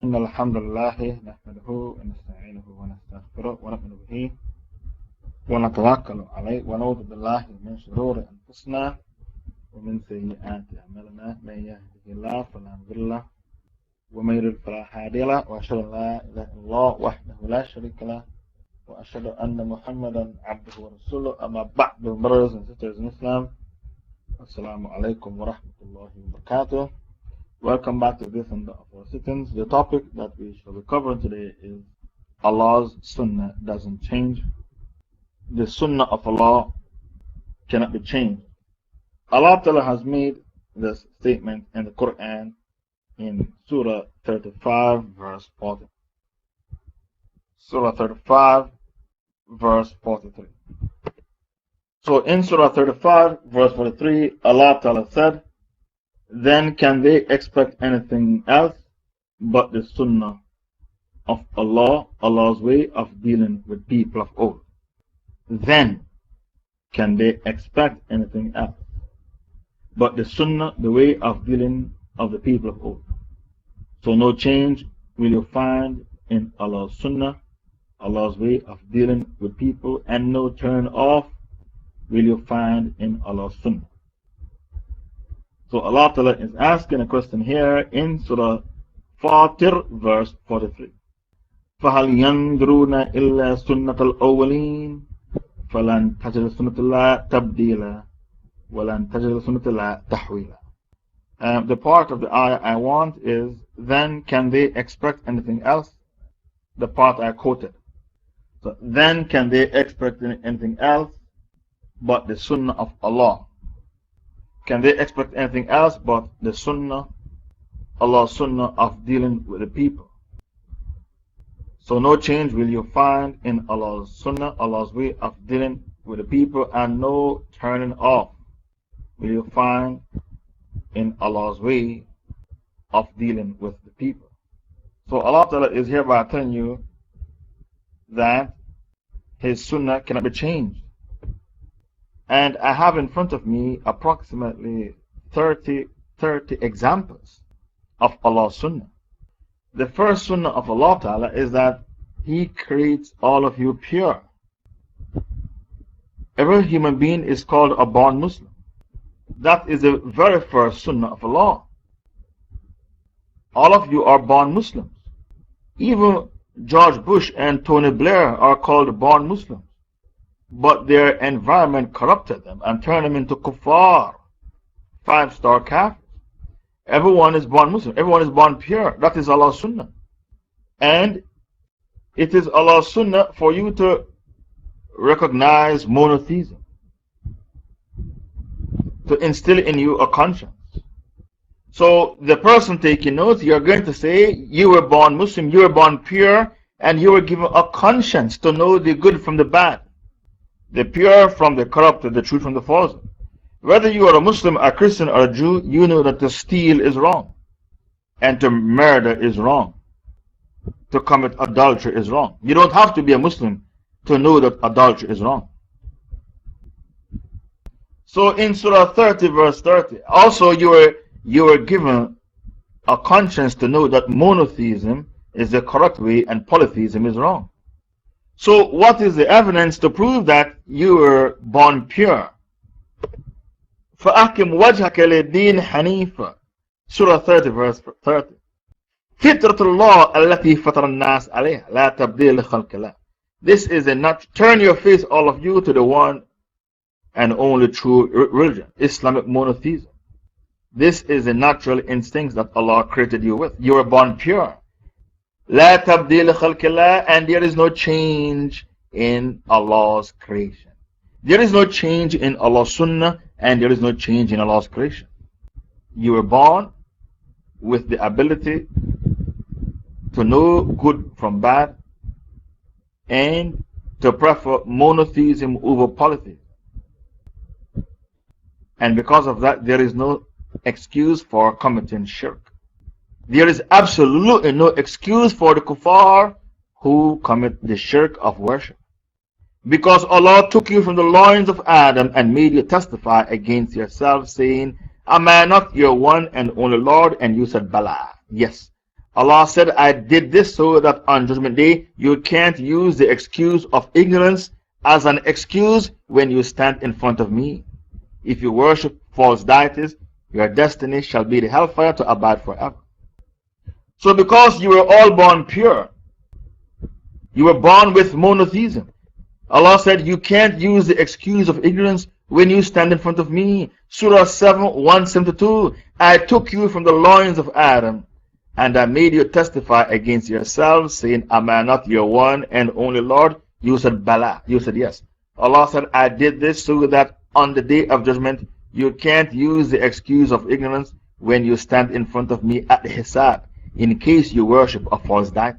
إن الحمد لله نحمده ونستعينه ونستغفره ونؤمن به ونتوكل عليه ونعوذ بالله من شرور أنفسنا ومن سيئات أعمالنا من يهده الله فلا مضل له ومن يضلل فلا هادي له وأشهد أن لا إله إلا الله وحده لا شريك له وأشهد أن محمدا عبده ورسوله أما بعد. Brothers and sisters in Islam, Assalamu alaikum wa rahmatullahi wa barakatuh. Welcome back to this and of our sittings. The topic that we shall be covering today is Allah's Sunnah doesn't change. The Sunnah of Allah cannot be changed. Allah Ta'ala has made this statement in the Quran in Surah 35 verse 40. Surah 35 verse 43. So in Surah 35 verse 43, Allah Ta'ala said, then can they expect anything else but the Sunnah of Allah, Allah's way of dealing with people of old? Then can they expect anything else but the Sunnah, the way of dealing of the people of old? So no change will you find in Allah's Sunnah, Allah's way of dealing with people, and no turn off will you find in Allah's Sunnah. So Allah Ta'ala is asking a question here in Surah 40 verse 43. فَهَلْ يَنْظُرُونَ إِلَّا سُنَّةَ الْأَوَّلِينَ فَلَنْ تَجِدَ سُنَّةَ اللَّهِ تَبْدِيلًا وَلَنْ تَجِدَ سُنَّةَ اللَّهِ تَحْوِيلًا. The part of the ayah I want is, then can they expect anything else? The part I quoted. So then can they expect anything else but the Sunnah of Allah? Can they expect anything else but the Sunnah, Allah's Sunnah of dealing with the people? So no change will you find in Allah's Sunnah, Allah's way of dealing with the people, and no turning off will you find in Allah's way of dealing with the people. So Allah Ta'ala is hereby telling you that His Sunnah cannot be changed. And I have in front of me approximately 30 examples of Allah's Sunnah. The first Sunnah of Allah Ta'ala is that He creates all of you pure. Every human being is called a born Muslim. That is the very first Sunnah of Allah. All of you are born Muslims. Even George Bush and Tony Blair are called born Muslims. But their environment corrupted them and turned them into kuffar, 5-star kafirs. Everyone is born Muslim. Everyone is born pure. That is Allah's Sunnah. And it is Allah's Sunnah for you to recognize monotheism, to instill in you a conscience. So the person taking notes, you're going to say, you were born Muslim, you were born pure, and you were given a conscience to know the good from the bad, the pure from the corrupted, the truth from the false. Whether you are a Muslim, a Christian, or a Jew, you know that to steal is wrong, and to murder is wrong, to commit adultery is wrong. You don't have to be a Muslim to know that adultery is wrong. So in Surah 30 verse 30, also you were given a conscience to know that monotheism is the correct way and polytheism is wrong. So what is the evidence to prove that you were born pure? فَأَحْكِمْ وَجْهَكَ لِلدِّينِ حَنِيفًا Surah 30 verse 30. فِطْرَةُ اللَّهِ الَّتِي فَطَرَ النَّاسَ عَلَيْهَا لَا تَبْدِيلَ لِخَلْقِ اللَّهِ. This is a turn your face, all of you, to the one and only true religion, Islamic monotheism. This is the natural instincts that Allah created you with. You were born pure. لا تبديل خلق الله, and there is no change in Allah's creation. There is no change in Allah's Sunnah, and there is no change in Allah's creation. You were born with the ability to know good from bad and to prefer monotheism over polytheism. And because of that, there is no excuse for committing shirk. There is absolutely no excuse for the kuffar who commit the shirk of worship. Because Allah took you from the loins of Adam and made you testify against yourself, saying, Am I not your one and only Lord? And you said, Bala. Yes, Allah said, I did this so that on Judgment Day you can't use the excuse of ignorance as an excuse when you stand in front of me. If you worship false deities, your destiny shall be the hellfire to abide forever. So, because you were all born pure, you were born with monotheism, Allah said, you can't use the excuse of ignorance when you stand in front of me. Surah 7, 172. I took you from the loins of Adam, and I made you testify against yourselves, saying, am I not your one and only Lord? You said, Bala. You said, yes. Allah said, I did this so that on the day of judgment, you can't use the excuse of ignorance when you stand in front of me at the Hisab, in case you worship a false deity.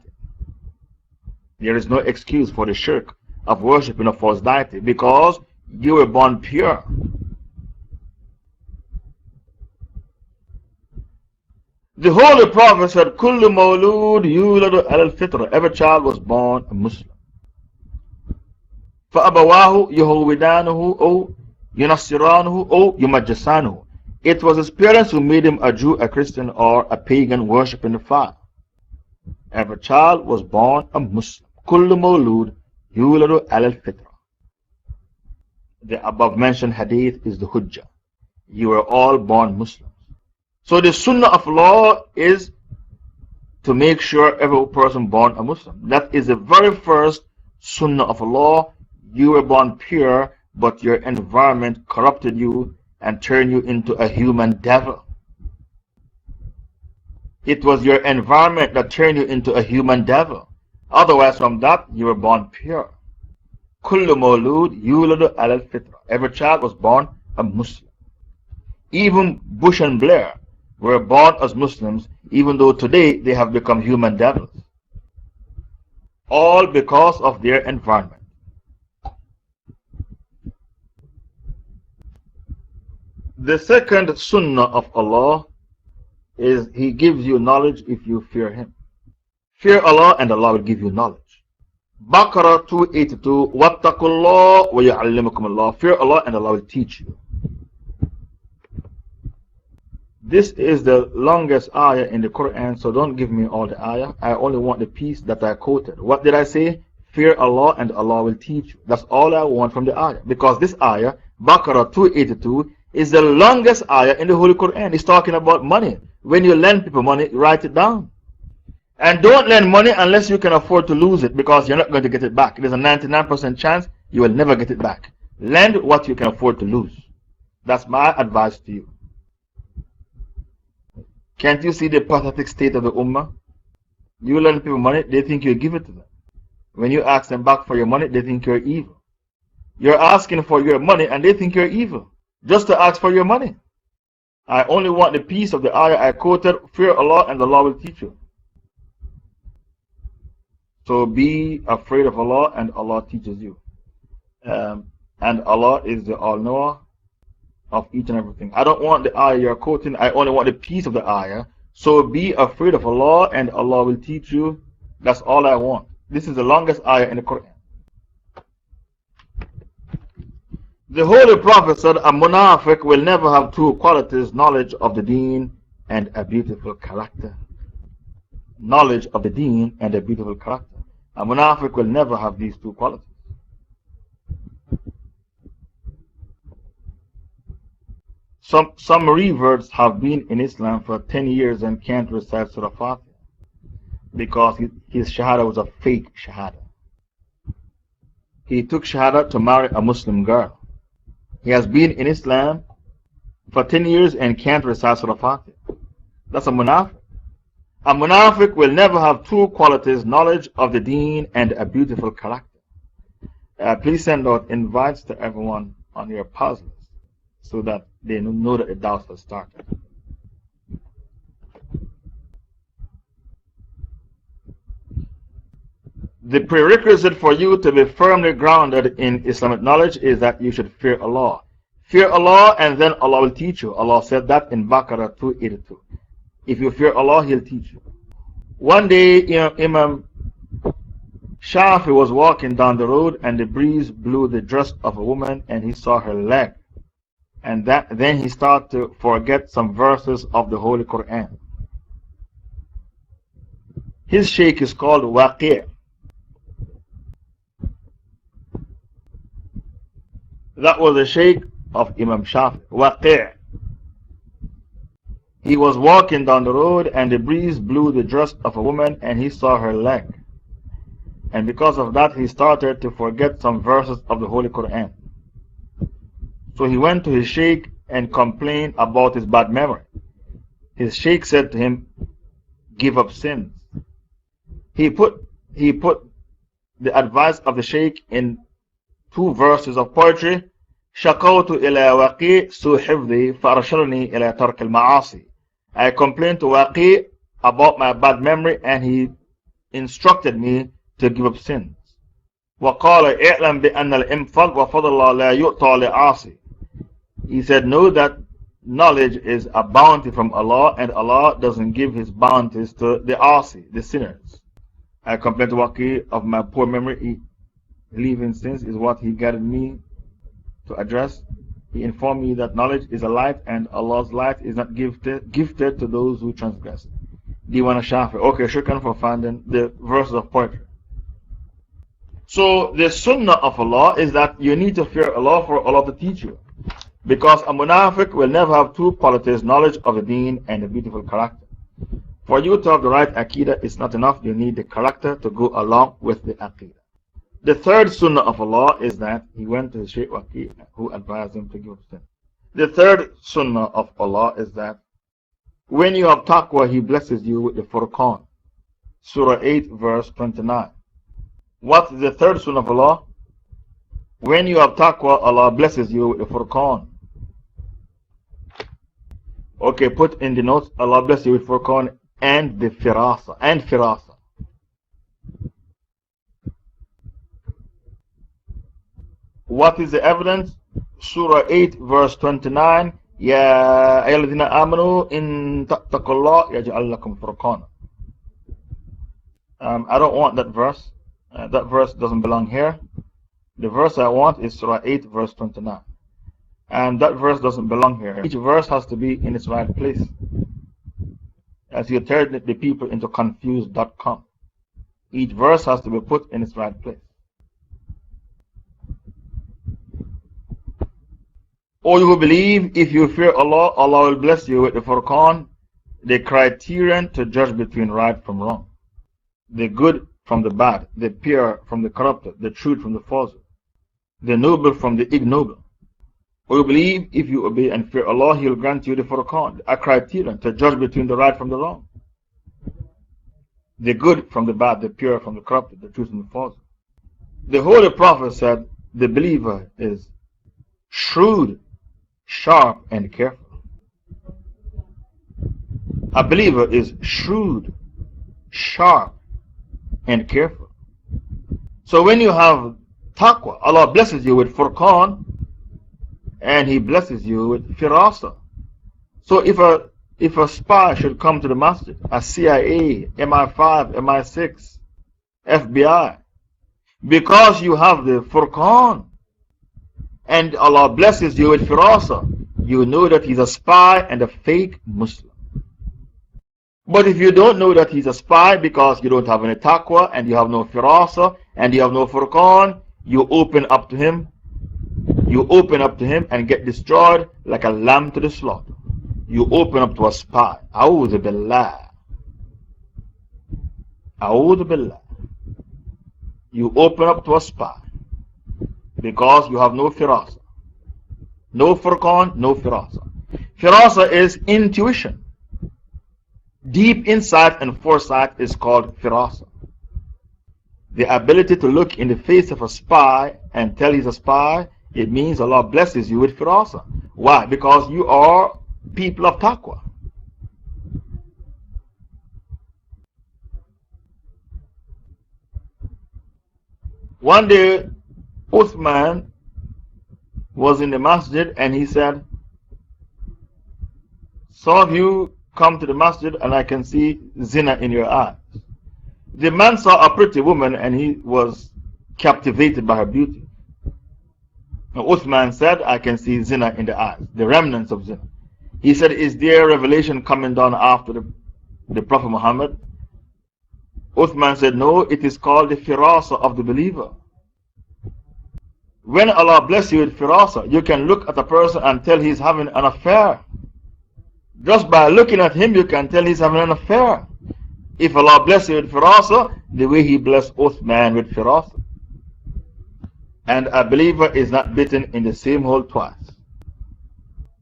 There is no excuse for the shirk of worshipping a false deity because you were born pure. The Holy Prophet said, Kullu mawlud yuladu al fitra. Every child was born a Muslim. فَأَبَوَاهُ يُهَوِّدَانُهُ أَوْ يُنَصِّرَانُهُ أَوْ يُمَجِّسَانُهُ. It was his parents who made him a Jew, a Christian, or a pagan worshipping the fire. Every child was born a Muslim. Kullu mawlud yuladu al fitra. The above mentioned hadith is the Hujjah. You were all born Muslims. So the Sunnah of law is to make sure every person born a Muslim. That is the very first Sunnah of law. You were born pure, but your environment corrupted you and turned you into a human devil. It was your environment that turned you into a human devil. Otherwise, from that, you were born pure. Kullu mawlud yuladu al fitra. Every child was born a Muslim. Even Bush and Blair were born as Muslims, even though today they have become human devils. All because of their environment. The second Sunnah of Allah is He gives you knowledge if you fear Him. Fear Allah and Allah will give you knowledge. Baqarah 282. Wattaqullah wa ya'allimukum Allah. Fear Allah and Allah will teach you. This is the longest ayah in the Quran, so don't give me all the ayah. I only want the piece that I quoted. What did I say? Fear Allah and Allah will teach you. That's all I want from the ayah. Because this ayah, Baqarah 282, is the longest ayah in the Holy Quran. It's talking about money. When you lend people money, write it down. And don't lend money unless you can afford to lose it, because you're not going to get it back. There's a 99% chance you will never get it back. Lend what you can afford to lose. That's my advice to you. Can't you see the pathetic state of the Ummah? You lend people money, they think you give it to them. When you ask them back for your money, they think you're evil. You're asking for your money and they think you're evil. Just to ask for your money. I only want the piece of the ayah I quoted. Fear Allah and Allah will teach you. So be afraid of Allah and Allah teaches you. And Allah is the all-knower of each and everything. I don't want the ayah you're quoting. I only want the piece of the ayah. So be afraid of Allah and Allah will teach you. That's all I want. This is the longest ayah in the Quran. The Holy Prophet said, a munafiq will never have two qualities, knowledge of the deen and a beautiful character. Knowledge of the deen and a beautiful character. A munafiq will never have these two qualities. Some reverts have been in Islam for 10 years and can't recite Surah Fatiha because his Shahada was a fake Shahada. He took Shahada to marry a Muslim girl. He has been in Islam for 10 years and can't recite Surah Fatiha. That's a munafiq. A munafiq will never have two qualities, knowledge of the deen and a beautiful character. Please send out invites to everyone on your puzzles so that they know that the doubts have started. The prerequisite for you to be firmly grounded in Islamic knowledge is that you should fear Allah. Fear Allah and then Allah will teach you. Allah said that in Baqarah 282. If you fear Allah, He'll teach you. One day, Imam Shafi was walking down the road and the breeze blew the dress of a woman and he saw her leg. And then he started to forget some verses of the Holy Quran. His Shaykh is called Waqi'. That was the Shaykh of Imam Shafi, Waqi'. He was walking down the road and the breeze blew the dress of a woman and he saw her leg. And because of that, he started to forget some verses of the Holy Quran. So he went to his Shaykh and complained about his bad memory. His Shaykh said to him, give up sins. He put the advice of the Shaykh in 2 verses of poetry. شَكَوْتُ إِلَى وَقِي سُوء حِفْظِي فَأَرْشَدَنِي إِلَى تَرْكِ الْمَعَاصِي. I complained to Waqi about my bad memory and he instructed me to give up sins. وَقَالَ اِعْلَمْ بِأَنَّ الْإِنْفَضْ وَفَضَلَ لَا يُؤْتَى لِعَاصِي. He said, know that knowledge is a bounty from Allah and Allah doesn't give His bounties to the asi, the sinners. I complained to Waqi of my poor memory. Leaving sins is what he guided me to address. He informed me that knowledge is a light and Allah's light is not gifted to those who transgress. Diwan Shafi. Okay, shukran for finding the verses of poetry. So, the sunnah of Allah is that you need to fear Allah for Allah to teach you. Because a munafiq will never have 2 qualities, knowledge of the deen and a beautiful character. For you to have the right aqidah, it's not enough. You need the character to go along with the aqidah. The 3rd sunnah of Allah is that he went to his Shaykh Waqi who advised him to give up sin. The 3rd sunnah of Allah is that when you have taqwa, He blesses you with the Furqan. Surah 8 verse 29. What is the 3rd sunnah of Allah? When you have taqwa, Allah blesses you with the Furqan. Okay, put in the notes, Allah bless you with Furqan and the Firasa. And Firasa. What is the evidence? Surah 8 verse 29. Ya ayyuhalladhina amanu in tattaqullah yaj'al lakum furqana. I don't want that verse. That verse doesn't belong here. The verse I want is Surah 8 verse 29. And that verse doesn't belong here. Each verse has to be in its right place. As you turn the people into confused.com. Each verse has to be put in its right place. O you who believe, if you fear Allah, Allah will bless you with the Furqan, the criterion to judge between right from wrong, the good from the bad, the pure from the corrupted, the truth from the false, the noble from the ignoble. O you believe, if you obey and fear Allah, He will grant you the Furqan, a criterion to judge between the right from the wrong, the good from the bad, the pure from the corrupted, the truth from the false. The Holy Prophet said, the believer is shrewd, sharp and careful. A believer is shrewd, sharp and careful. So when you have taqwa, Allah blesses you with Furqan and He blesses you with Firasa. So if a spy should come to the masjid, a CIA, MI5, MI6, FBI, because you have the Furqan and Allah blesses you with Firasa, you know that he's a spy and a fake Muslim. But if you don't know that he's a spy because you don't have any taqwa and you have no Firasa and you have no Furqan, you open up to him and get destroyed like a lamb to the slaughter. You open up to a spy. A'udhu billah. A'udhu billah. You open up to a spy because you have no Firasa. No Furqan, no Firasa. Firasa is intuition. Deep insight and foresight is called Firasa. The ability to look in the face of a spy and tell he's a spy, it means Allah blesses you with Firasa. Why? Because you are people of taqwa. One day, Uthman was in the masjid and he said, some of you come to the masjid and I can see zina in your eyes. The man saw a pretty woman and he was captivated by her beauty. Now Uthman said, I can see zina in the eyes, the remnants of zina. He said, is there a revelation coming down after the Prophet Muhammad? Uthman said, no, it is called the firasa of the believer. When Allah bless you with firasa, you can look at a person and tell he's having an affair. Just by looking at him, you can tell he's having an affair. If Allah bless you with firasa, the way He blessed Uthman with firasa. And a believer is not bitten in the same hole twice.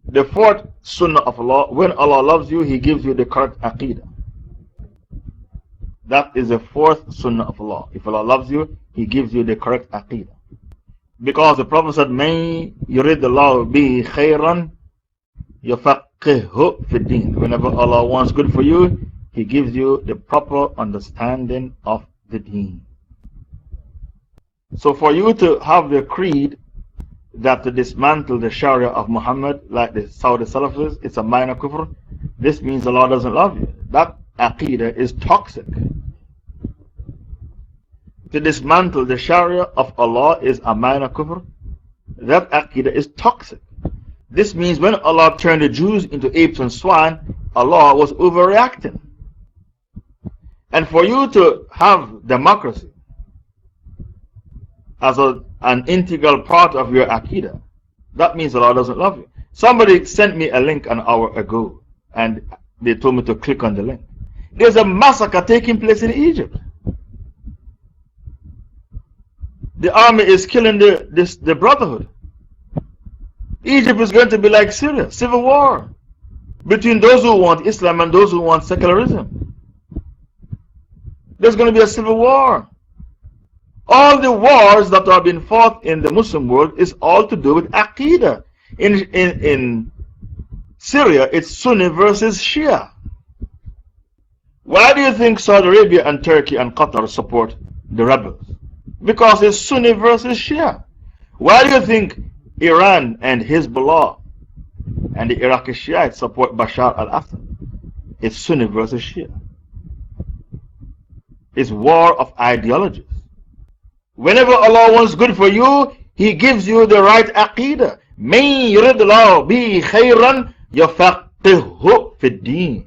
The fourth sunnah of Allah, when Allah loves you, He gives you the correct aqidah. That is the fourth sunnah of Allah. If Allah loves you, He gives you the correct aqidah. Because the Prophet said, "May yuridullahu bihi khayran yufaqqihhu fi din." Whenever Allah wants good for you, He gives you the proper understanding of the deen. So for you to have the creed that to dismantle the Sharia of Muhammad, like the Saudi Salafis, it's a minor kufr, this means Allah doesn't love you. That aqidah is toxic. To dismantle the Sharia of Allah is a minor kufr. That aqidah is toxic. This means when Allah turned the Jews into apes and swine, Allah was overreacting. And for you to have democracy as an integral part of your aqidah, that means Allah doesn't love you. Somebody sent me a link an hour ago and they told me to click on the link. There's a massacre taking place in Egypt. The army is killing the brotherhood. Egypt is going to be like Syria, civil war between those who want Islam and those who want secularism. There's going to be a civil war. All the wars that are being fought in the Muslim world is all to do with aqidah. In Syria, it's Sunni versus Shia. Why do you think Saudi Arabia and Turkey and Qatar support the rebels? Because it's Sunni versus Shia. Why do you think Iran and Hezbollah and the Iraqi Shiites support Bashar al-Assad? It's Sunni versus Shia. It's war of ideologies. Whenever Allah wants good for you, He gives you the right aqidah. مَن يُرِدْ اللَّهُ بِهِ خَيْرًا يَفَقِّهْهُ فِي الدِّينِ.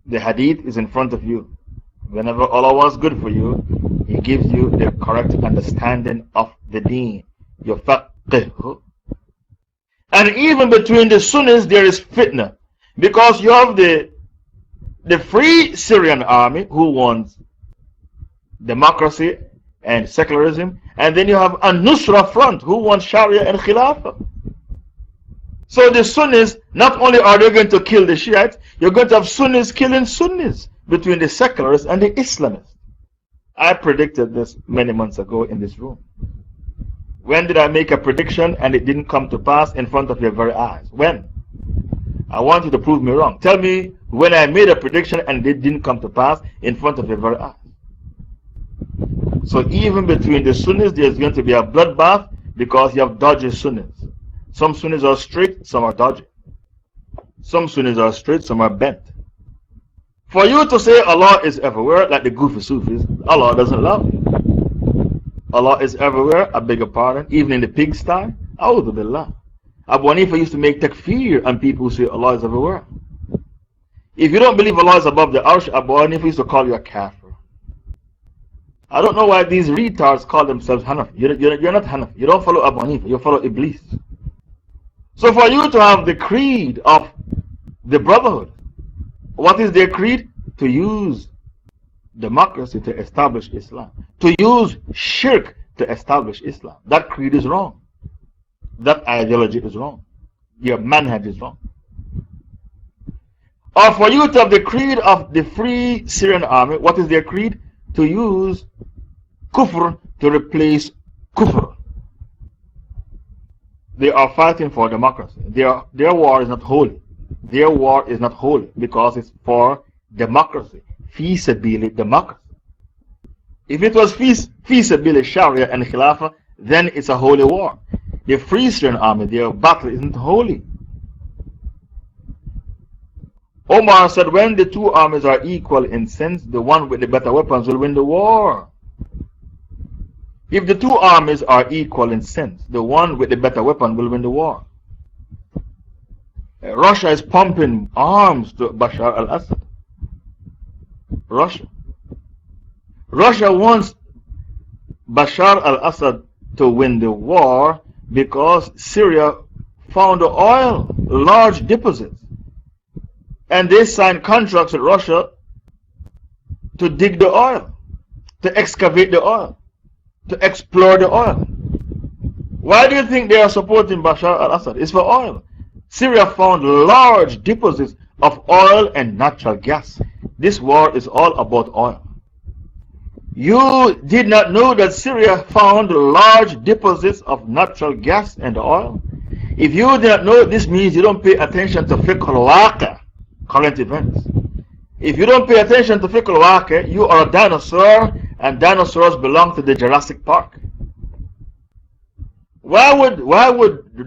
The hadith is in front of you. Whenever Allah wants good for you, He gives you the correct understanding of the deen. يَفَقِّهُ. And even between the Sunnis there is fitna. Because you have the Free Syrian Army who wants democracy and secularism, and then you have a Nusra Front who wants Sharia and Khilafah. So the Sunnis, not only are they going to kill the Shiites, you're going to have Sunnis killing Sunnis between the secularists and the Islamists. I predicted this many months ago in this room. When did I make a prediction and it didn't come to pass in front of your very eyes? When? I want you to prove me wrong. Tell me when I made a prediction and it didn't come to pass in front of your very eyes. So even between the Sunnis, there's going to be a bloodbath because you have dodgy Sunnis. Some Sunnis are straight, some are dodgy. Some Sunnis are straight, some are bent. For you to say Allah is everywhere, like the goofy Sufis, Allah doesn't love you. Allah is everywhere, I beg your pardon, even in the pigsty. A'udhu billah. Abu Hanifa used to make takfir on people who say Allah is everywhere. If you don't believe Allah is above the arsh, Abu Hanifa used to call you a kafir. I don't know why these retards call themselves Hanafi. You're not Hanafi. You don't follow Abu Hanifa. You follow Iblis. So for you to have the creed of the brotherhood, what is their creed? To use democracy to establish Islam. To use shirk to establish Islam. That creed is wrong. That ideology is wrong. Your manhaj is wrong. Or for you to have the creed of the Free Syrian Army, what is their creed? To use kufr to replace kufr. They are fighting for democracy. Their war is not holy. Their war is not holy because it's for democracy. Fi sabili democracy. If it was fi sabili Sharia and Khilafah, then it's a holy war. The Free Syrian Army, their battle isn't holy. Omar said, when the two armies are equal in sense, the one with the better weapons will win the war. If the two armies are equal in sense, the one with the better weapon will win the war. Russia is pumping arms to Bashar al-Assad. Russia. Russia wants Bashar al-Assad to win the war because Syria found oil, large deposits. And they signed contracts with Russia to dig the oil, to excavate the oil, to explore the oil. Why do you think they are supporting Bashar al-Assad? It's for oil. Syria found large deposits of oil and natural gas. This war is all about oil. You did not know that Syria found large deposits of natural gas and oil? If you did not know, this means you don't pay attention to fiqh al-waqi', current events. If you don't pay attention to fiqh al-waqi', you are a dinosaur, and dinosaurs belong to the Jurassic Park. Why would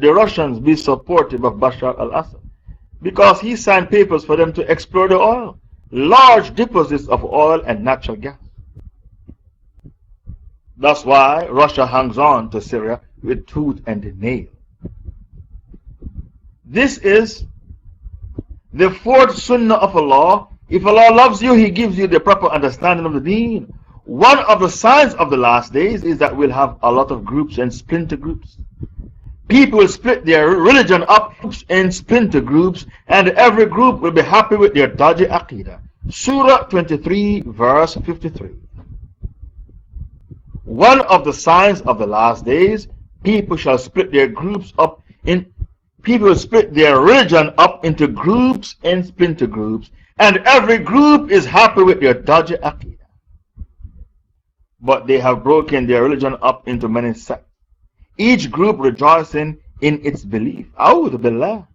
the Russians be supportive of Bashar al-Assad? Because he signed papers for them to explore the oil. Large deposits of oil and natural gas. That's why Russia hangs on to Syria with tooth and nail. This is the fourth sunnah of Allah. If Allah loves you, He gives you the proper understanding of the deen. One of the signs of the last days is that we'll have a lot of groups and splinter groups. People will split their religion up in splinter groups, and every group will be happy with their dodgy aqidah. Surah 23, verse 53. One of the signs of the last days, people shall split their groups up in, people will split their religion up into groups and splinter groups, and every group is happy with their dodgy aqidah. But they have broken their religion up into many sects, each group rejoicing in its belief. A'udhu billah.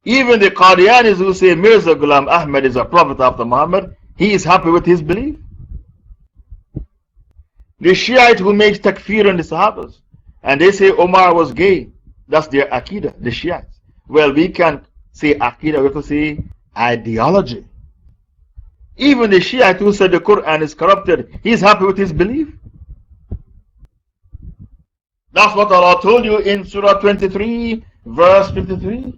Even the Qadianis who say Mirza Ghulam Ahmad is a prophet after Muhammad, he is happy with his belief. The Shiite who makes takfir on the Sahabas, and they say Omar was gay, that's their Aqidah, the Shiites. Well, we can't say Aqidah, we have to say ideology. Even the Shiite who said the Quran is corrupted, he's happy with his belief. That's what Allah told you in Surah 23, verse 53.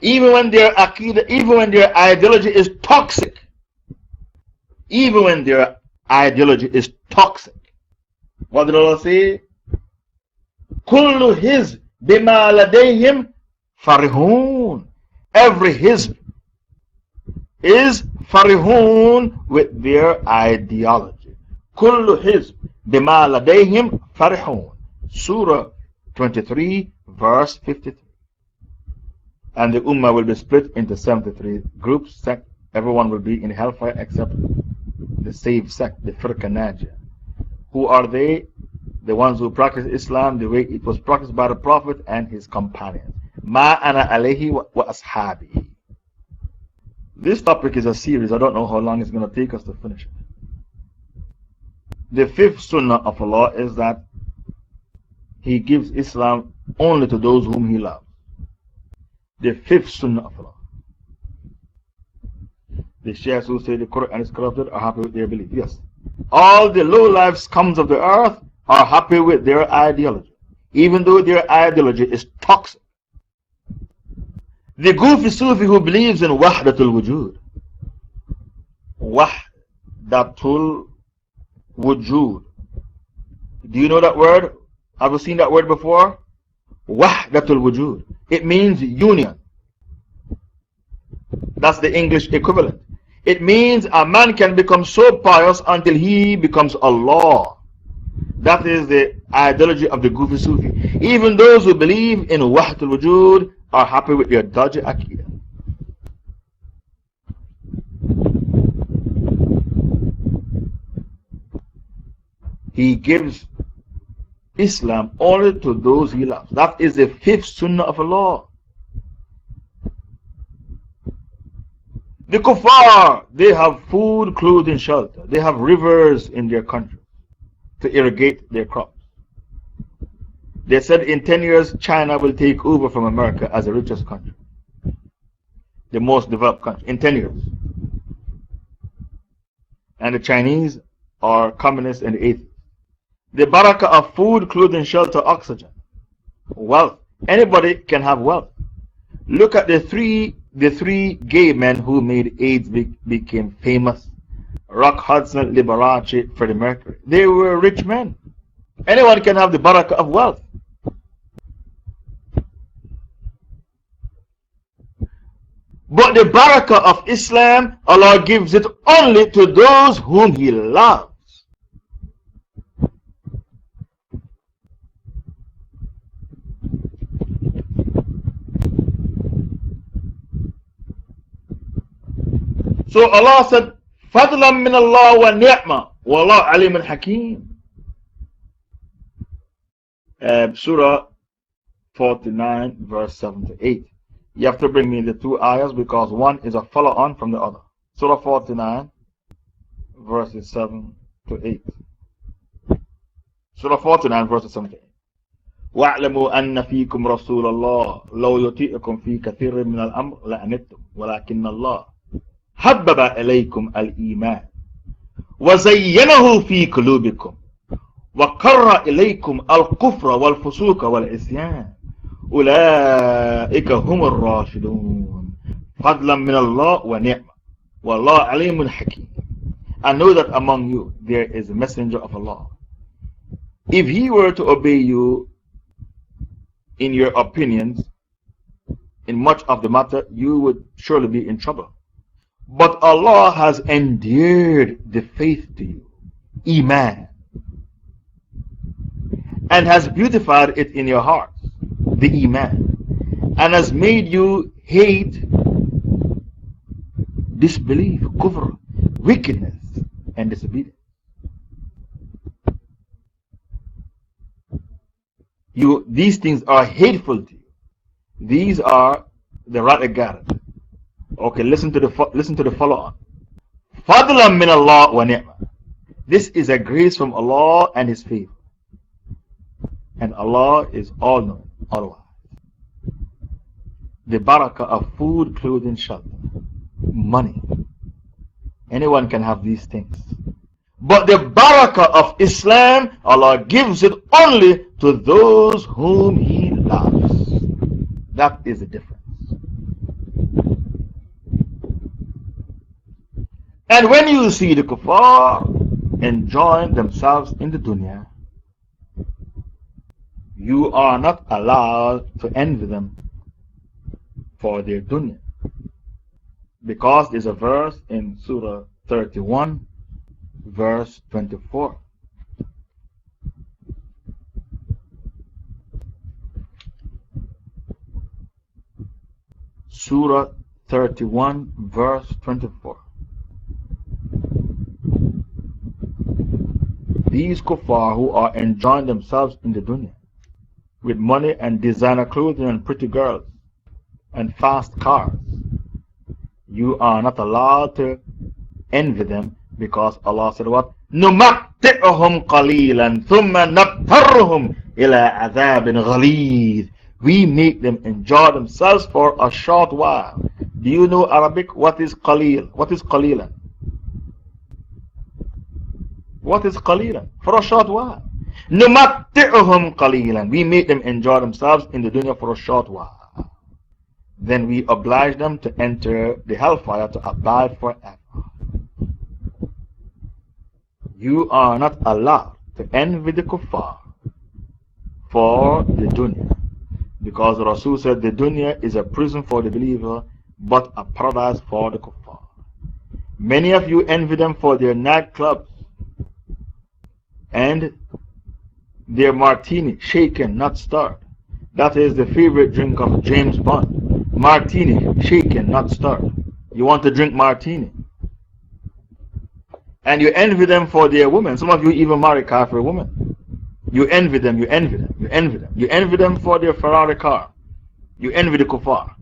Even when their Aqidah, even when their ideology is toxic, even when their ideology is toxic. What did Allah say? Kullu hizb bima ladayhim farihun. Every hizb is farihun with their ideology. Kullu hizb bima ladayhim farihun. Surah 23, verse 53. And the Ummah will be split into 73 groups. Everyone will be in hellfire except the saved sect, the Firqa Najah. Who are they? The ones who practice Islam the way it was practiced by the Prophet and his companions. Ma ana alayhi wa ashabi. This topic is a series. I don't know how long it's going to take us to finish it. The fifth sunnah of Allah is that He gives Islam only to those whom He loves. The fifth sunnah of Allah. The Sheikhs who say the Quran is corrupted are happy with their belief. Yes. All the low-life scums of the earth are happy with their ideology, even though their ideology is toxic. The goofy Sufi who believes in Wahdatul Wujud. Wahdatul Wujud. Do you know that word? Have you seen that word before? Wahdatul Wujud. It means union. That's the English equivalent. It means a man can become so pious until he becomes Allah. That is the ideology of the Goofy Sufi. Even those who believe in Wahdatul Wujud are happy with their dodgy Aqidah. He gives Islam only to those He loves. That is the fifth sunnah of Allah. The kuffar, they have food, clothing, shelter. They have rivers in their country to irrigate their crops. They said in 10 years, China will take over from America as the richest country, the most developed country, in 10 years. And the Chinese are communists and atheists. The barakah of food, clothing, shelter, oxygen, wealth. Anybody can have wealth. Look at the three The three gay men who made AIDS became famous: Rock Hudson, Liberace, Freddie Mercury. They were rich men. Anyone can have the barakah of wealth. But the barakah of Islam, Allah gives it only to those whom He loves. So Allah said, فَضْلًا مِّنَ اللَّهِ وَالنِّعْمَةِ وَاللَّهُ عَلِيمٌ حَكِيمٌ. Surah 49, verse 7 to 8. You have to bring me the two ayahs because one is a follow on from the other. Surah 49, verses 7 to 8. Surah 49, verses 7 to 8. وَاعْلَمُوا أَنَّ فِيكُمْ رَسُولَ اللَّهِ لَوْ يُطِيعُكُمْ فِي كَثِيرٍ مِّنَ الْأَمْرِ لَأَنِتُّمْ وَلَكِنَّ اللَّهَ حَبَّبَ إِلَيْكُمْ الْإِيمَانَ وَزَيَّنَهُ فِي قُلُوبِكُمْ وَكَرَّ إِلَيْكُمْ الْكُفْرَ وَالْفُسُوقَ وَالْعِصْيَانَ أُولَٰئِكَ هُمُ الرَّاشِدُونَ فَضْلًا مِّنَ اللَّهِ وَنِعْمَةً وَاللَّهُ عَلِيمٌ حَكِيمٌ. I know that among you there is a messenger of Allah. If he were to obey you in your opinions in much of the matter, you would surely be in trouble. But Allah has endeared the faith to you, Iman, and has beautified it in your hearts, the Iman, and has made you hate disbelief, kufr, wickedness, and disobedience. These things are hateful to you. These are the Radagat. Okay, listen to the follow on. Fadlan min Allah wa ni'mah. This is a grace from Allah and His favor. And Allah is all knowing, all wise. The barakah of food, clothing, shelter, money. Anyone can have these things. But the barakah of Islam, Allah gives it only to those whom He loves. That is the difference. And when you see the kuffar enjoying themselves in the dunya, you are not allowed to envy them for their dunya. Because there's a verse in Surah 31, verse 24. Surah 31, verse 24. These kuffar who are enjoying themselves in the dunya with money and designer clothing and pretty girls and fast cars, you are not allowed to envy them because Allah said what? نُمَتِّعُهُمْ قَلِيلًا ثُمَّ نَضْطَرُّهُمْ إِلَىٰ عَذَابٍ غَلِيظٍ. We make them enjoy themselves for a short while. Do you know Arabic? What is qalil? What is qalilan? What is qalilan? For a short while. نُمَتِّعُهُمْ قَلِيلًا. We make them enjoy themselves in the dunya for a short while. Then we oblige them to enter the hellfire to abide forever. You are not allowed to envy the kuffar for the dunya. Because the Rasul said the dunya is a prison for the believer, but a paradise for the kuffar. Many of you envy them for their nightclubs and their martini, shaken, not stirred. That is the favorite drink of James Bond. Martini, shaken, not stirred. You want to drink martini. And you envy them for their women. Some of you even marry kafir women. You envy them, you envy them, you envy them. You envy them for their Ferrari car. You envy the kuffar.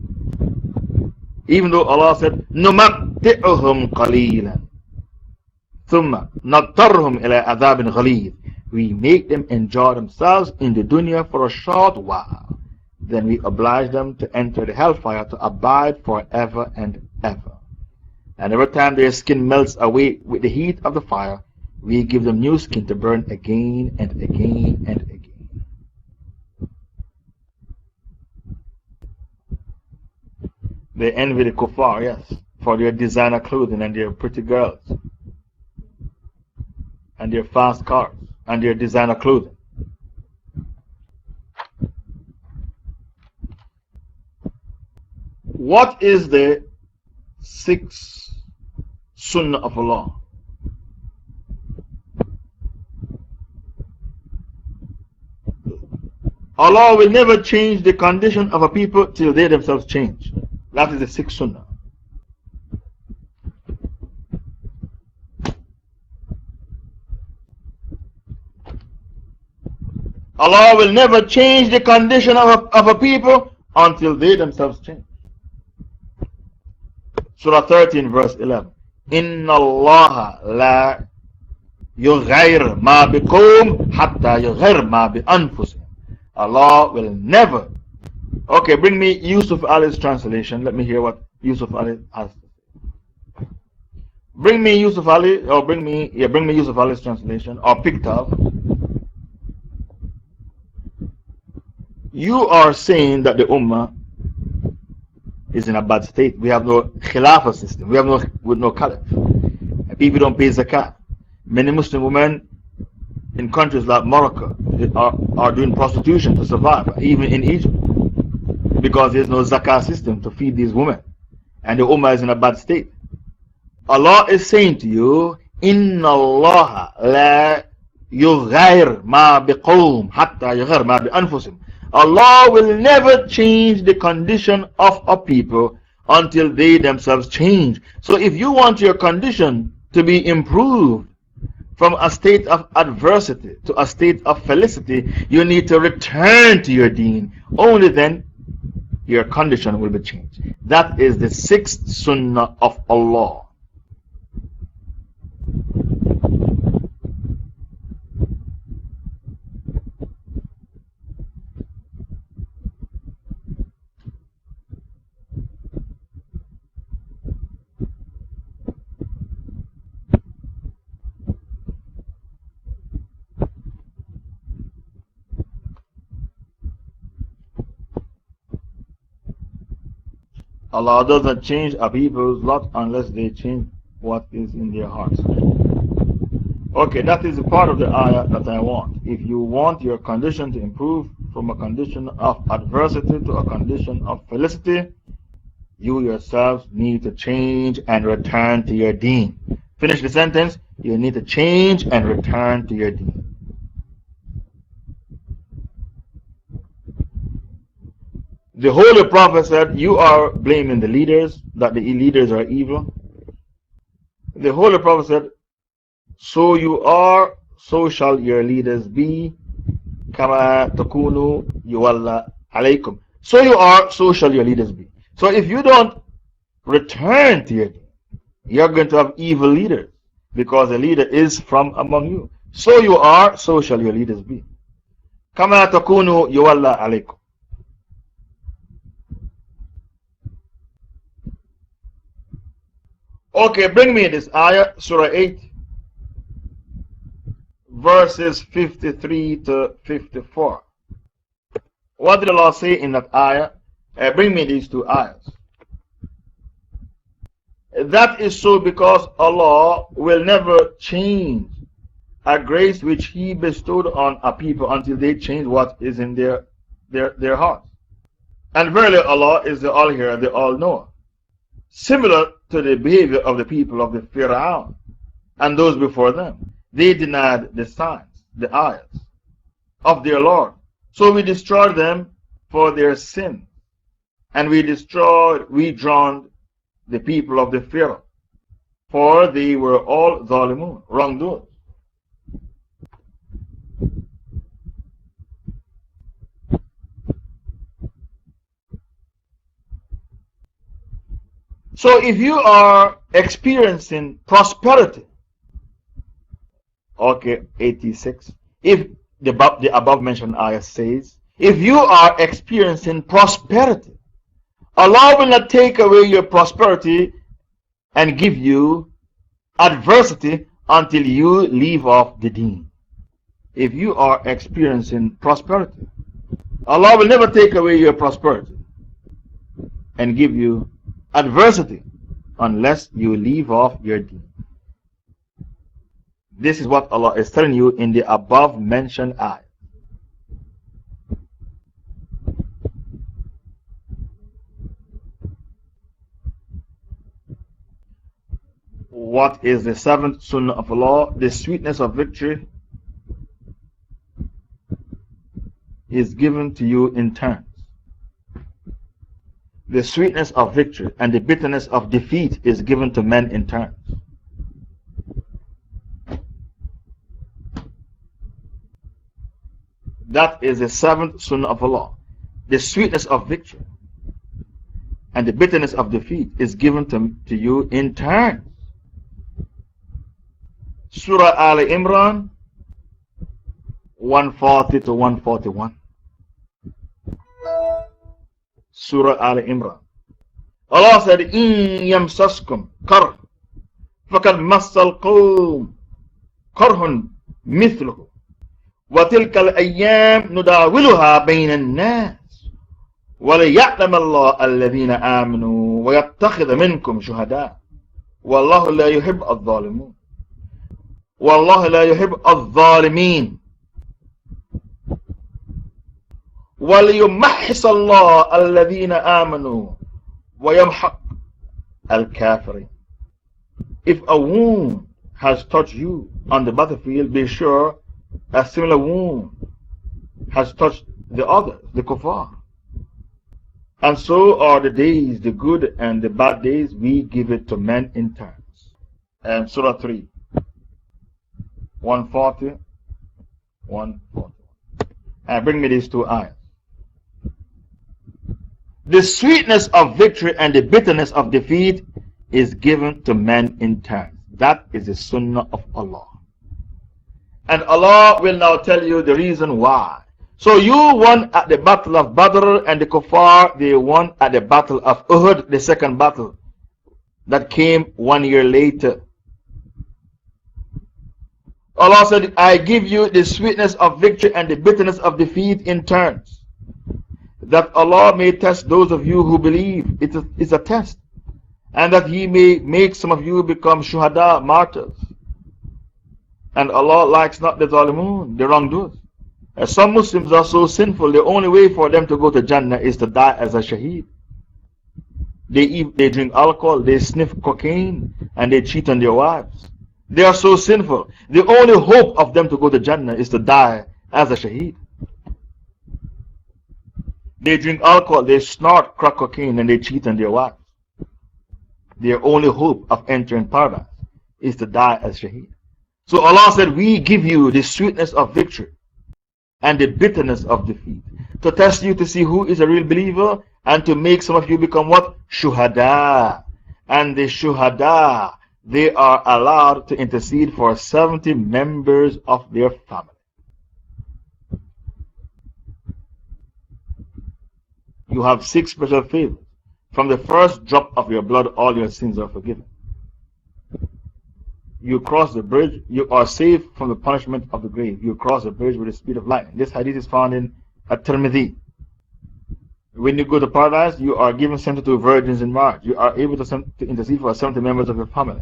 Even though Allah said, نُمَتِّعُهُمْ قَلِيلًا ثُمَّ نَضْطَرُّهُمْ إِلَىٰ عَذَابٍ غَلِيظٍ. We make them enjoy themselves in the dunya for a short while. Then we oblige them to enter the hellfire to abide forever and ever. And every time their skin melts away with the heat of the fire, we give them new skin to burn again and again and again. They envy the kuffar, yes, for their designer clothing and their pretty girls and their fast cars and their designer clothing. What is the sixth sunnah of Allah? Allah will never change the condition of a people till they themselves change. That is the sixth sunnah. Allah will never change the condition of a people until they themselves change. Surah 13 verse 11. Inna Allah la yughayr ma biqawm hatta yughayr ma bi anfusihim. Allah will never. Okay, bring me Yusuf Ali's translation. Let me hear what Yusuf Ali has to say. Bring me Yusuf Ali, or bring me Yusuf Ali's translation, or Pictal. You are saying that the Ummah is in a bad state. We have no Khilafah system. We have no Caliph. People don't pay Zakat. Many Muslim women in countries like Morocco are doing prostitution to survive, even in Egypt, because there's no Zakat system to feed these women. And the Ummah is in a bad state. Allah is saying to you, Inna Allah la yughayr ma biqawm hatta yughayr ma bi anfusim. Allah will never change the condition of a people until they themselves change. So if you want your condition to be improved from a state of adversity to a state of felicity, you need to return to your deen. Only then your condition will be changed. That is the sixth sunnah of Allah. Allah doesn't change a people's lot unless they change what is in their hearts. Okay, that is a part of the ayah that I want. If you want your condition to improve from a condition of adversity to a condition of felicity, you yourselves need to change and return to your deen. Finish the sentence. You need to change and return to your deen. The Holy Prophet said, you are blaming the leaders, that the leaders are evil. The Holy Prophet said, so you are, so shall your leaders be. Kama takunu yuwalla alaykum. So you are, so shall your leaders be. So if you don't return to your deen, you're going to have evil leaders, because the leader is from among you. So you are, so shall your leaders be. Kama takunu yuwalla alaykum. Okay, bring me this ayah, Surah 8, verses 53 to 54. What did Allah say in that ayah? Bring me these two ayahs. That is so because Allah will never change a grace which He bestowed on a people until they change what is in their hearts. And verily Allah is the All-Hearer, the All-Knower. Similar to the behavior of the people of the Fir'aun and those before them. They denied the signs, the ayahs of their Lord. So we destroyed them for their sin. And we drowned the people of the Fir'aun, for they were all zalimun, wrongdoers. So if you are experiencing prosperity, okay, 86, if the above mentioned ayah says, if you are experiencing prosperity, Allah will not take away your prosperity and give you adversity until you leave off the deen. If you are experiencing prosperity, Allah will never take away your prosperity and give you adversity unless you leave off your deen. This is what Allah is telling you in the above mentioned ayah. What is the seventh sunnah of Allah? The sweetness of victory is given to you in turns. The sweetness of victory and the bitterness of defeat is given to men in turns. That is the seventh sunnah of Allah. The sweetness of victory and the bitterness of defeat is given to you in turns. Surah Al Imran 140 to 141. Surah Al Imran. Allah said, In yamsaskum karh, fakad massal qawm karhun mithluhu, wa tilka al-ayyam nudawiluha bayna an-nas, wa liya'lam Allah alladhina amanu, wa yattakhidha minkum shuhada, wallahu la yuhib al-zalimun. Wallahu la yuhib al-zalimin. وَلِيُمَحِّصَ اللَّهُ الَّذِينَ آمَنُوا وَيَمْحَقَ الْكَافِرِينَ. If a wound has touched you on the battlefield, be sure a similar wound has touched the others, the kuffar. And so are the days, the good and the bad days, we give it to men in turns. And Surah 3, 140, 141. And bring me these two ayahs. The sweetness of victory and the bitterness of defeat is given to men in turns. That is the sunnah of Allah. And Allah will now tell you the reason why. So you won at the battle of Badr, and the kuffar, they won at the battle of Uhud, the second battle that came 1 year later. Allah said, I give you the sweetness of victory and the bitterness of defeat in turns, that Allah may test those of you who believe. It's a test. And that He may make some of you become shuhada, martyrs. And Allah likes not the zalimun, the wrongdoers. As some Muslims are so sinful, the only way for them to go to Jannah is to die as a shaheed. They drink alcohol, they sniff cocaine, and they cheat on their wives. They are so sinful. The only hope of them to go to Jannah is to die as a shaheed. They drink alcohol, they snort crack cocaine, and they cheat on their wives. Their only hope of entering paradise is to die as shaheed. So Allah said, we give you the sweetness of victory and the bitterness of defeat, to test you to see who is a real believer, and to make some of you become what? Shuhada. And the shuhada, they are allowed to intercede for 70 members of their family. You have 6 special favors. From the first drop of your blood, all your sins are forgiven. You cross the bridge, you are safe from the punishment of the grave. You cross the bridge with the speed of light. This hadith is found in At-Tirmidhi. When you go to paradise, you are given 72 virgins in marriage. You are able to intercede for 70 members of your family.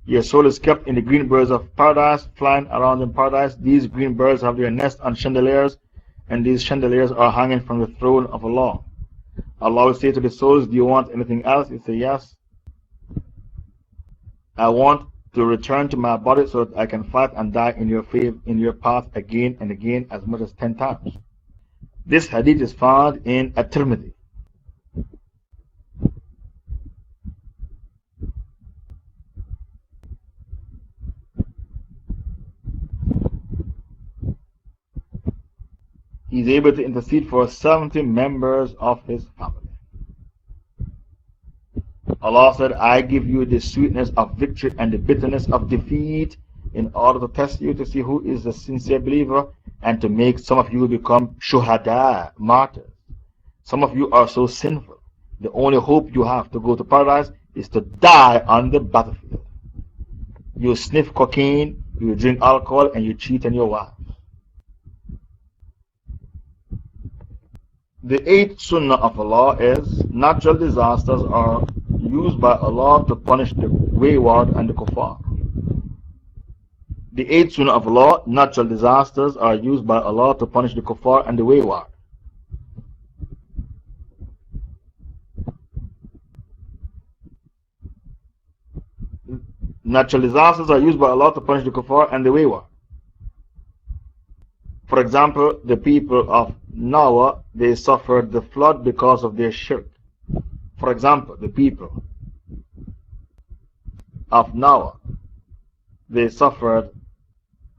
Your soul is kept in the green birds of paradise, flying around in paradise. These green birds have their nest on chandeliers, and these chandeliers are hanging from the throne of Allah. Allah will say to the souls, do you want anything else? You say, yes. I want to return to my body so that I can fight and die in your path again and again, as much as 10 times. This hadith is found in At-Tirmidhi. He is able to intercede for 70 members of his family. Allah said, I give you the sweetness of victory and the bitterness of defeat in order to test you to see who is a sincere believer, and to make some of you become shuhada, martyrs. Some of you are so sinful. The only hope you have to go to paradise is to die on the battlefield. You sniff cocaine, you drink alcohol, and you cheat on your wife. The eighth sunnah of Allah is natural disasters are used by Allah to punish the wayward and the kuffar. The eighth sunnah of Allah, natural disasters are used by Allah to punish the kuffar and the wayward. Natural disasters are used by Allah to punish the kuffar and the wayward. For example, the people of Noah, they suffered the flood because of their shirk. For example, the people of Noah, they suffered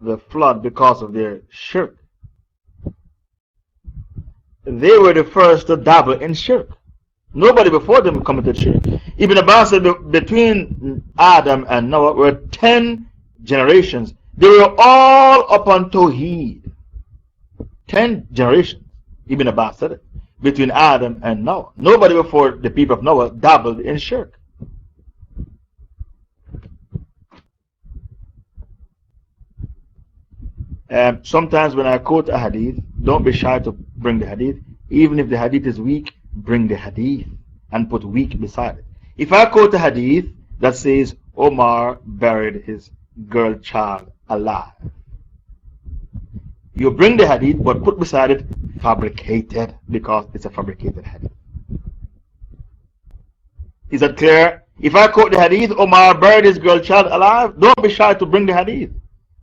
the flood because of their shirk. They were the first to dabble in shirk. Nobody before them committed shirk. Ibn Abbas said between Adam and Noah were 10 generations. They were all upon Tawheed. 10 generations. Ibn Abbas said it. Between Adam and Noah. Nobody before the people of Noah dabbled in shirk. Sometimes when I quote a hadith, don't be shy to bring the hadith. Even if the hadith is weak, bring the hadith and put weak beside it. If I quote a hadith that says Omar buried his girl child alive, you bring the hadith but put beside it fabricated, because it's a fabricated hadith. Is that clear? If I quote the hadith Omar buried his girl child alive, don't be shy to bring the hadith.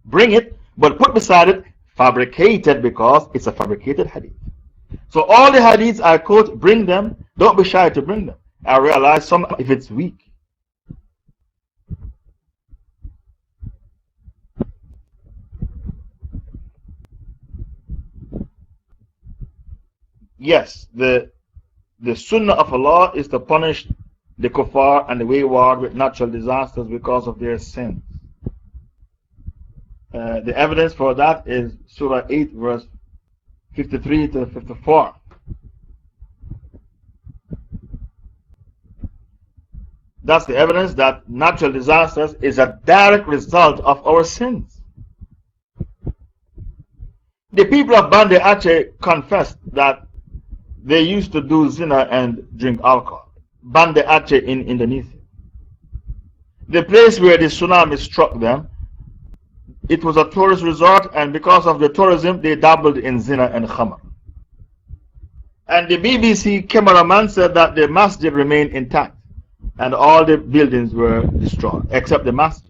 Bring it, but put beside it fabricated, because it's a fabricated hadith. So all the hadiths I quote, bring them. Don't be shy to bring them. I realize some if it's weak. Yes, the sunnah of Allah is to punish the kuffar and the wayward with natural disasters because of their sins. The evidence for that is Surah 8 verse 53 to 54. That's the evidence that natural disasters is a direct result of our sins. The people of Bande Aceh confessed that they used to do zina and drink alcohol. Bande Aceh in Indonesia. The place where the tsunami struck them, it was a tourist resort, and because of the tourism, they dabbled in zina and khamr. And the BBC cameraman said that the masjid remained intact and all the buildings were destroyed except the masjid.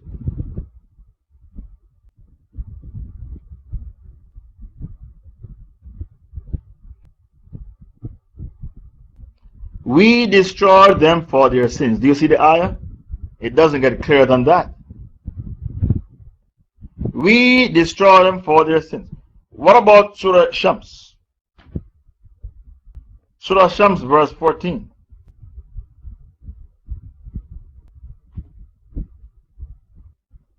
We destroyed them for their sins. Do you see the ayah? It doesn't get clearer than that. We destroy them for their sins. What about Surah Shams? Surah Shams verse 14.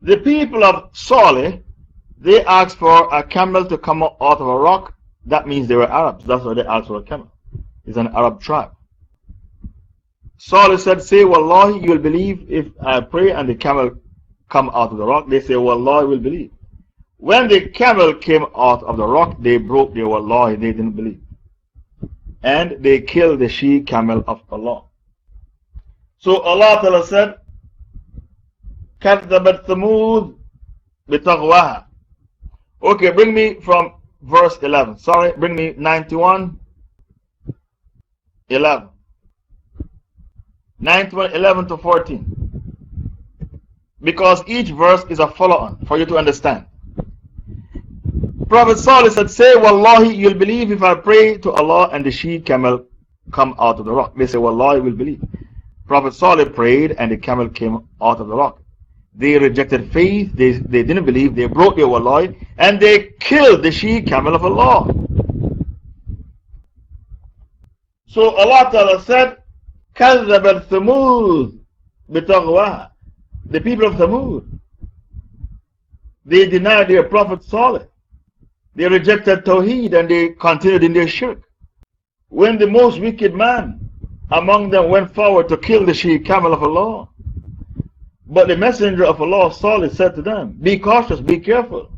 The people of Saleh, they asked for a camel to come out of a rock. That means they were Arabs. That's why they asked for a camel. It's an Arab tribe. Saleh said, say, Wallahi, you will believe if I pray and the camel come out of the rock. They say, Wallahi, will believe. When the camel came out of the rock, they broke their Wallahi, they didn't believe. And they killed the she camel of Allah. So Allah Ta'ala said, كَذَّبَتْ ثَمُودْ بِتَغْوَاهَا. Okay, bring me from verse 11. Sorry, bring me 91, 11. 91, 11 to 14. Because each verse is a follow-on for you to understand. Prophet Salih said, say, Wallahi, you'll believe if I pray to Allah and the she camel come out of the rock. They say, Wallahi, we'll believe. Prophet Salih prayed and the camel came out of the rock. They rejected faith, they didn't believe, they broke their Wallahi, and they killed the she camel of Allah. So Allah Ta'ala said, كَذَّبَتْ ثَمُودْ بِتَغْوَاهَا. The people of Thamud, they denied their Prophet Salih. They rejected Tawheed and they continued in their shirk. When the most wicked man among them went forward to kill the she camel of Allah, but the messenger of Allah Salih said to them, be cautious, be careful,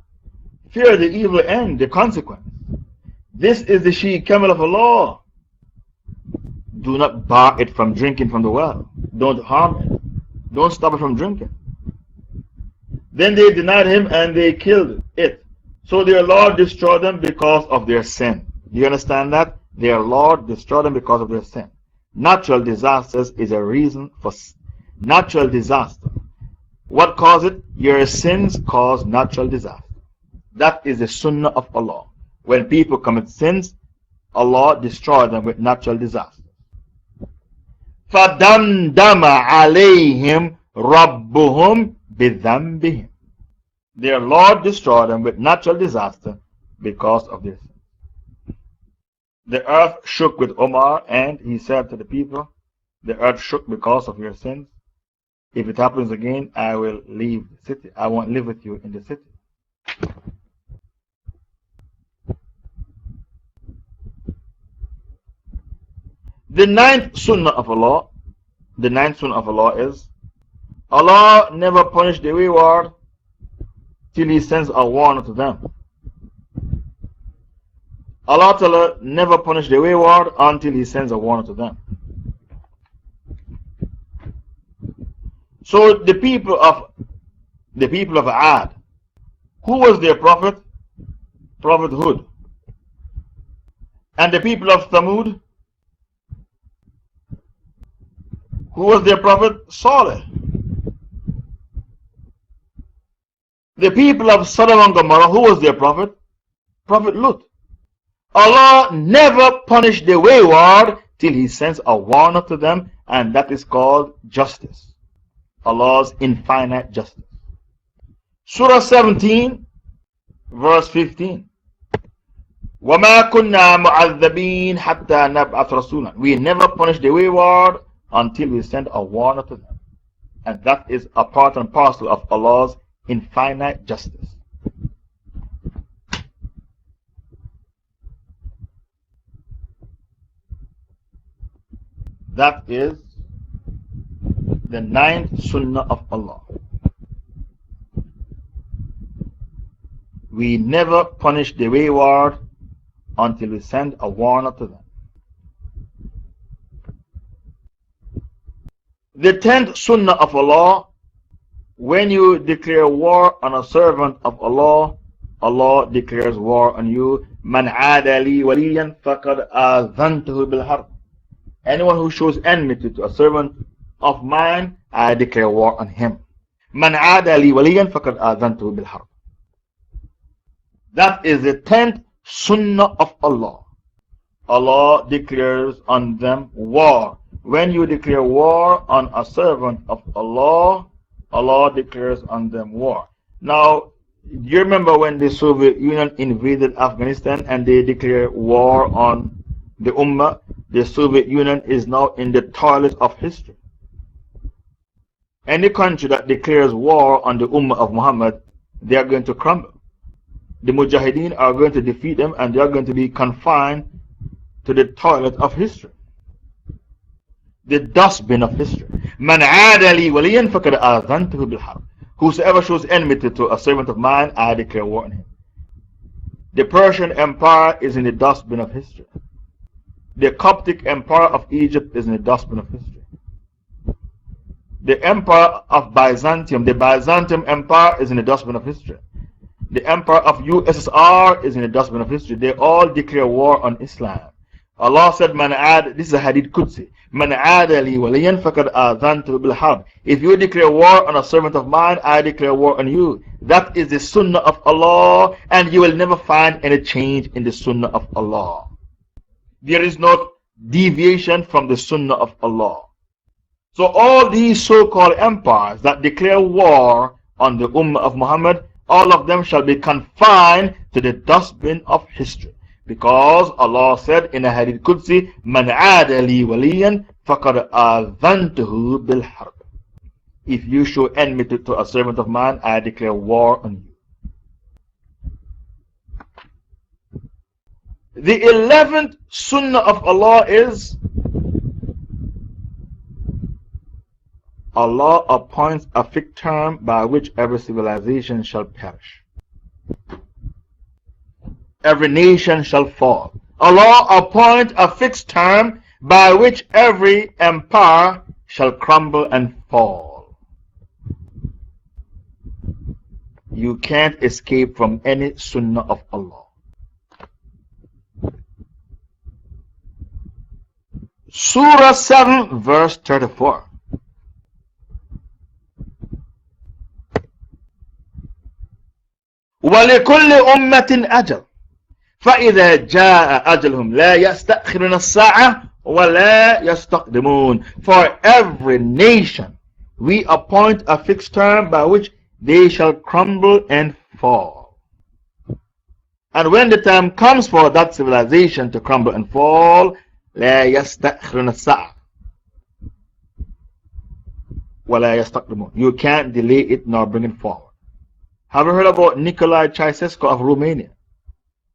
fear the evil end, the consequence. This is the she camel of Allah. do not bar it from drinking from the well. Don't harm it. Don't stop it from drinking. Then they denied him and they killed it. So their Lord destroyed them because of their sin. Do you understand that? Their Lord destroyed them because of their sin. Natural disasters is a reason for natural disaster. What caused it? Your sins cause natural disaster. That is the sunnah of Allah. When people commit sins, Allah destroys them with natural disasters. فَدَمْدَمَ عَلَيْهِمْ رَبُّهُمْ بِذَنْبِهِمْ. Their Lord destroyed them with natural disaster because of their sins. The earth shook with Omar, and he said to the people, the earth shook because of your sins. If it happens again, I will leave the city. I won't live with you in the city. The ninth sunnah of Allah is, Allah never punished the wayward till He sends a warner to them. Allah Ta'ala never punished the wayward until He sends a warner to them. So the people of Ad, who was their prophet? Prophet Hud. And the people of Thamud, who was their prophet? Saleh. The people of Sodom and Gomorrah, who was their prophet? Prophet Lut. Allah never punished the wayward till He sends a warner to them, and that is called justice. Allah's infinite justice. Surah 17, verse 15. وَمَا كُنَّا مُعَذَّبِينَ حَتَّى نَبْعَثَ رَسُولًا. We never punish the wayward until we send a warner to them. And that is a part and parcel of Allah's infinite justice. That is the ninth sunnah of Allah. We never punish the wayward until we send a warner to them. The 10th sunnah of Allah, when you declare war on a servant of Allah, Allah declares war on you. Man aada li waliyan faqad azantuhu bil harb. Anyone who shows enmity to a servant of mine, I declare war on him. Man aada li waliyan faqad azantuhu bil harb. That is the 10th sunnah of Allah. Allah declares on them war. When you declare war on a servant of Allah, Allah declares on them war. Now, do you remember when the Soviet Union invaded Afghanistan and they declared war on the Ummah? The Soviet Union is now in the toilet of history. Any country that declares war on the Ummah of Muhammad, they are going to crumble. The Mujahideen are going to defeat them, and they are going to be confined to the toilet of history, the dustbin of history. Man aada li waliyan faqad azantuhu bil harb. Whosoever shows enmity to a servant of mine, I declare war on him. The Persian Empire is in the dustbin of history. The Coptic Empire of Egypt is in the dustbin of history. The Empire of Byzantium, the Byzantium Empire, is in the dustbin of history. The Empire of USSR is in the dustbin of history. They all declare war on Islam. Allah said, Man aad, this is a hadith Qudsi. Man aada li waliyan faqad azantuhu bil harb. If you declare war on a servant of mine, I declare war on you. That is the sunnah of Allah, and you will never find any change in the sunnah of Allah. There is no deviation from the sunnah of Allah. So all these so-called empires that declare war on the Ummah of Muhammad, all of them shall be confined to the dustbin of history. Because Allah said in a hadith Qudsi, Man aada li waliyan faqad azantuhu bil harb. If you show enmity to a servant of mine, I declare war on you. The 11th sunnah of Allah is, Allah appoints a fixed term by which every civilization shall perish. Every nation shall fall. Allah appoints a fixed term by which every empire shall crumble and fall. You can't escape from any sunnah of Allah. Surah 7 verse 34. وَلِكُلِّ أُمَّةٍ أَجَلٌ فَإِذَا جَاءَ أَجَلُهُمْ لَا يَسْتَأْخِرُونَ السَّاعَةَ وَلَا يَسْتَقْدِمُونَ. For every nation we appoint a fixed term by which they shall crumble and fall. And when the time comes for that civilization to crumble and fall, لا يستأخرون الساعة ولا يستقدمون. You can't delay it nor bring it forward. Have you heard about Nicolae Ceausescu of Romania?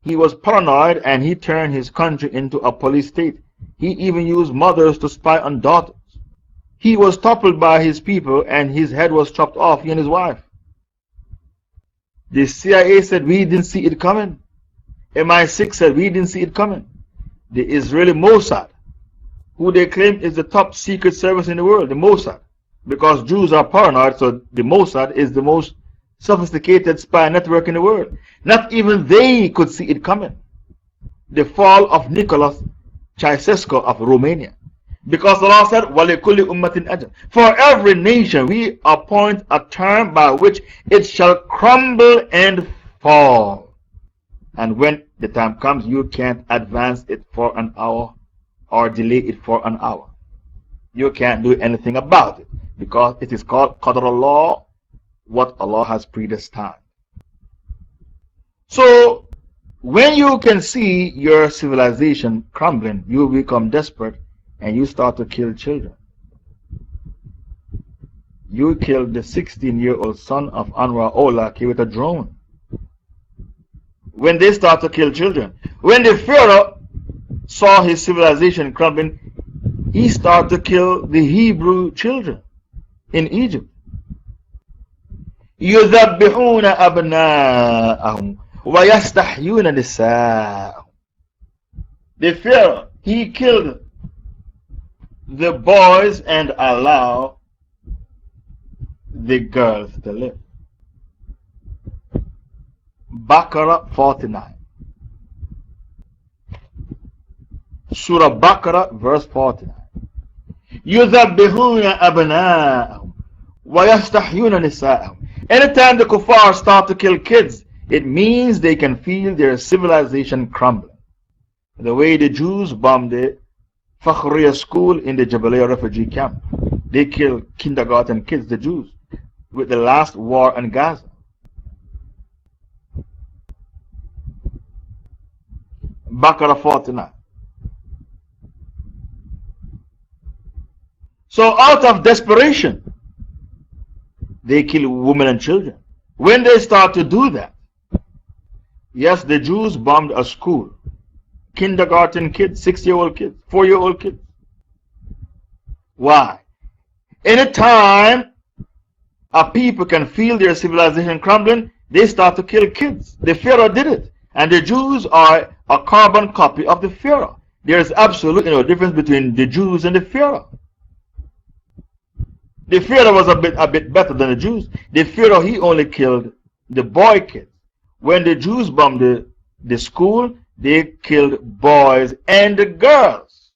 He was paranoid and he turned his country into a police state. He even used mothers to spy on daughters. He was toppled by his people and his head was chopped off, he and his wife. The CIA said we didn't see it coming. MI6 said we didn't see it coming. The Israeli Mossad, who they claim is the top secret service in the world, the Mossad, because Jews are paranoid, so the Mossad is the most sophisticated spy network in the world. Not even they could see it coming. The fall of Nicolae Ceausescu of Romania. Because Allah said, وَلِكُلِّ أُمَّةٍ أَجَلٌ. For every nation we appoint a term by which it shall crumble and fall. And when the time comes, you can't advance it for an hour or delay it for an hour. You can't do anything about it because it is called Qadr Allah, what Allah has predestined. So, when you can see your civilization crumbling, you become desperate and you start to kill children. You killed the 16-year-old son of Anwar Awlaki with a drone. When they start to kill children. When the Pharaoh saw his civilization crumbling, he started to kill the Hebrew children in Egypt. يُذَبِّحُونَ أَبْنَاءَهُمْ وَيَسْتَحْيُونَ نِسَاءَهُمْ. The Pharaoh, he killed the boys and allowed the girls to live. Baqarah 49. Surah Baqarah verse 49. يُذَبِّحُونَ أَبْنَاءَهُمْ وَيَسْتَحْيُونَ نِسَاءَهُمْ. Anytime the kuffar start to kill kids, it means they can feel their civilization crumbling. The way the Jews bombed the Fakhriya school in the Jabalia refugee camp. They killed kindergarten kids, the Jews, with the last war in Gaza. Baqarah 49. So out of desperation, they kill women and children. When they start to do that, yes, the Jews bombed a school. Kindergarten kids, 6-year-old kids, 4-year-old kids. Why? Anytime a people can feel their civilization crumbling, they start to kill kids. The Pharaoh did it. And the Jews are a carbon copy of the Pharaoh. There is absolutely no difference between the Jews and the Pharaoh. The Pharaoh was a bit better than the Jews. The Pharaoh, he only killed the boy kids. When the Jews bombed the school, they killed boys and the girls.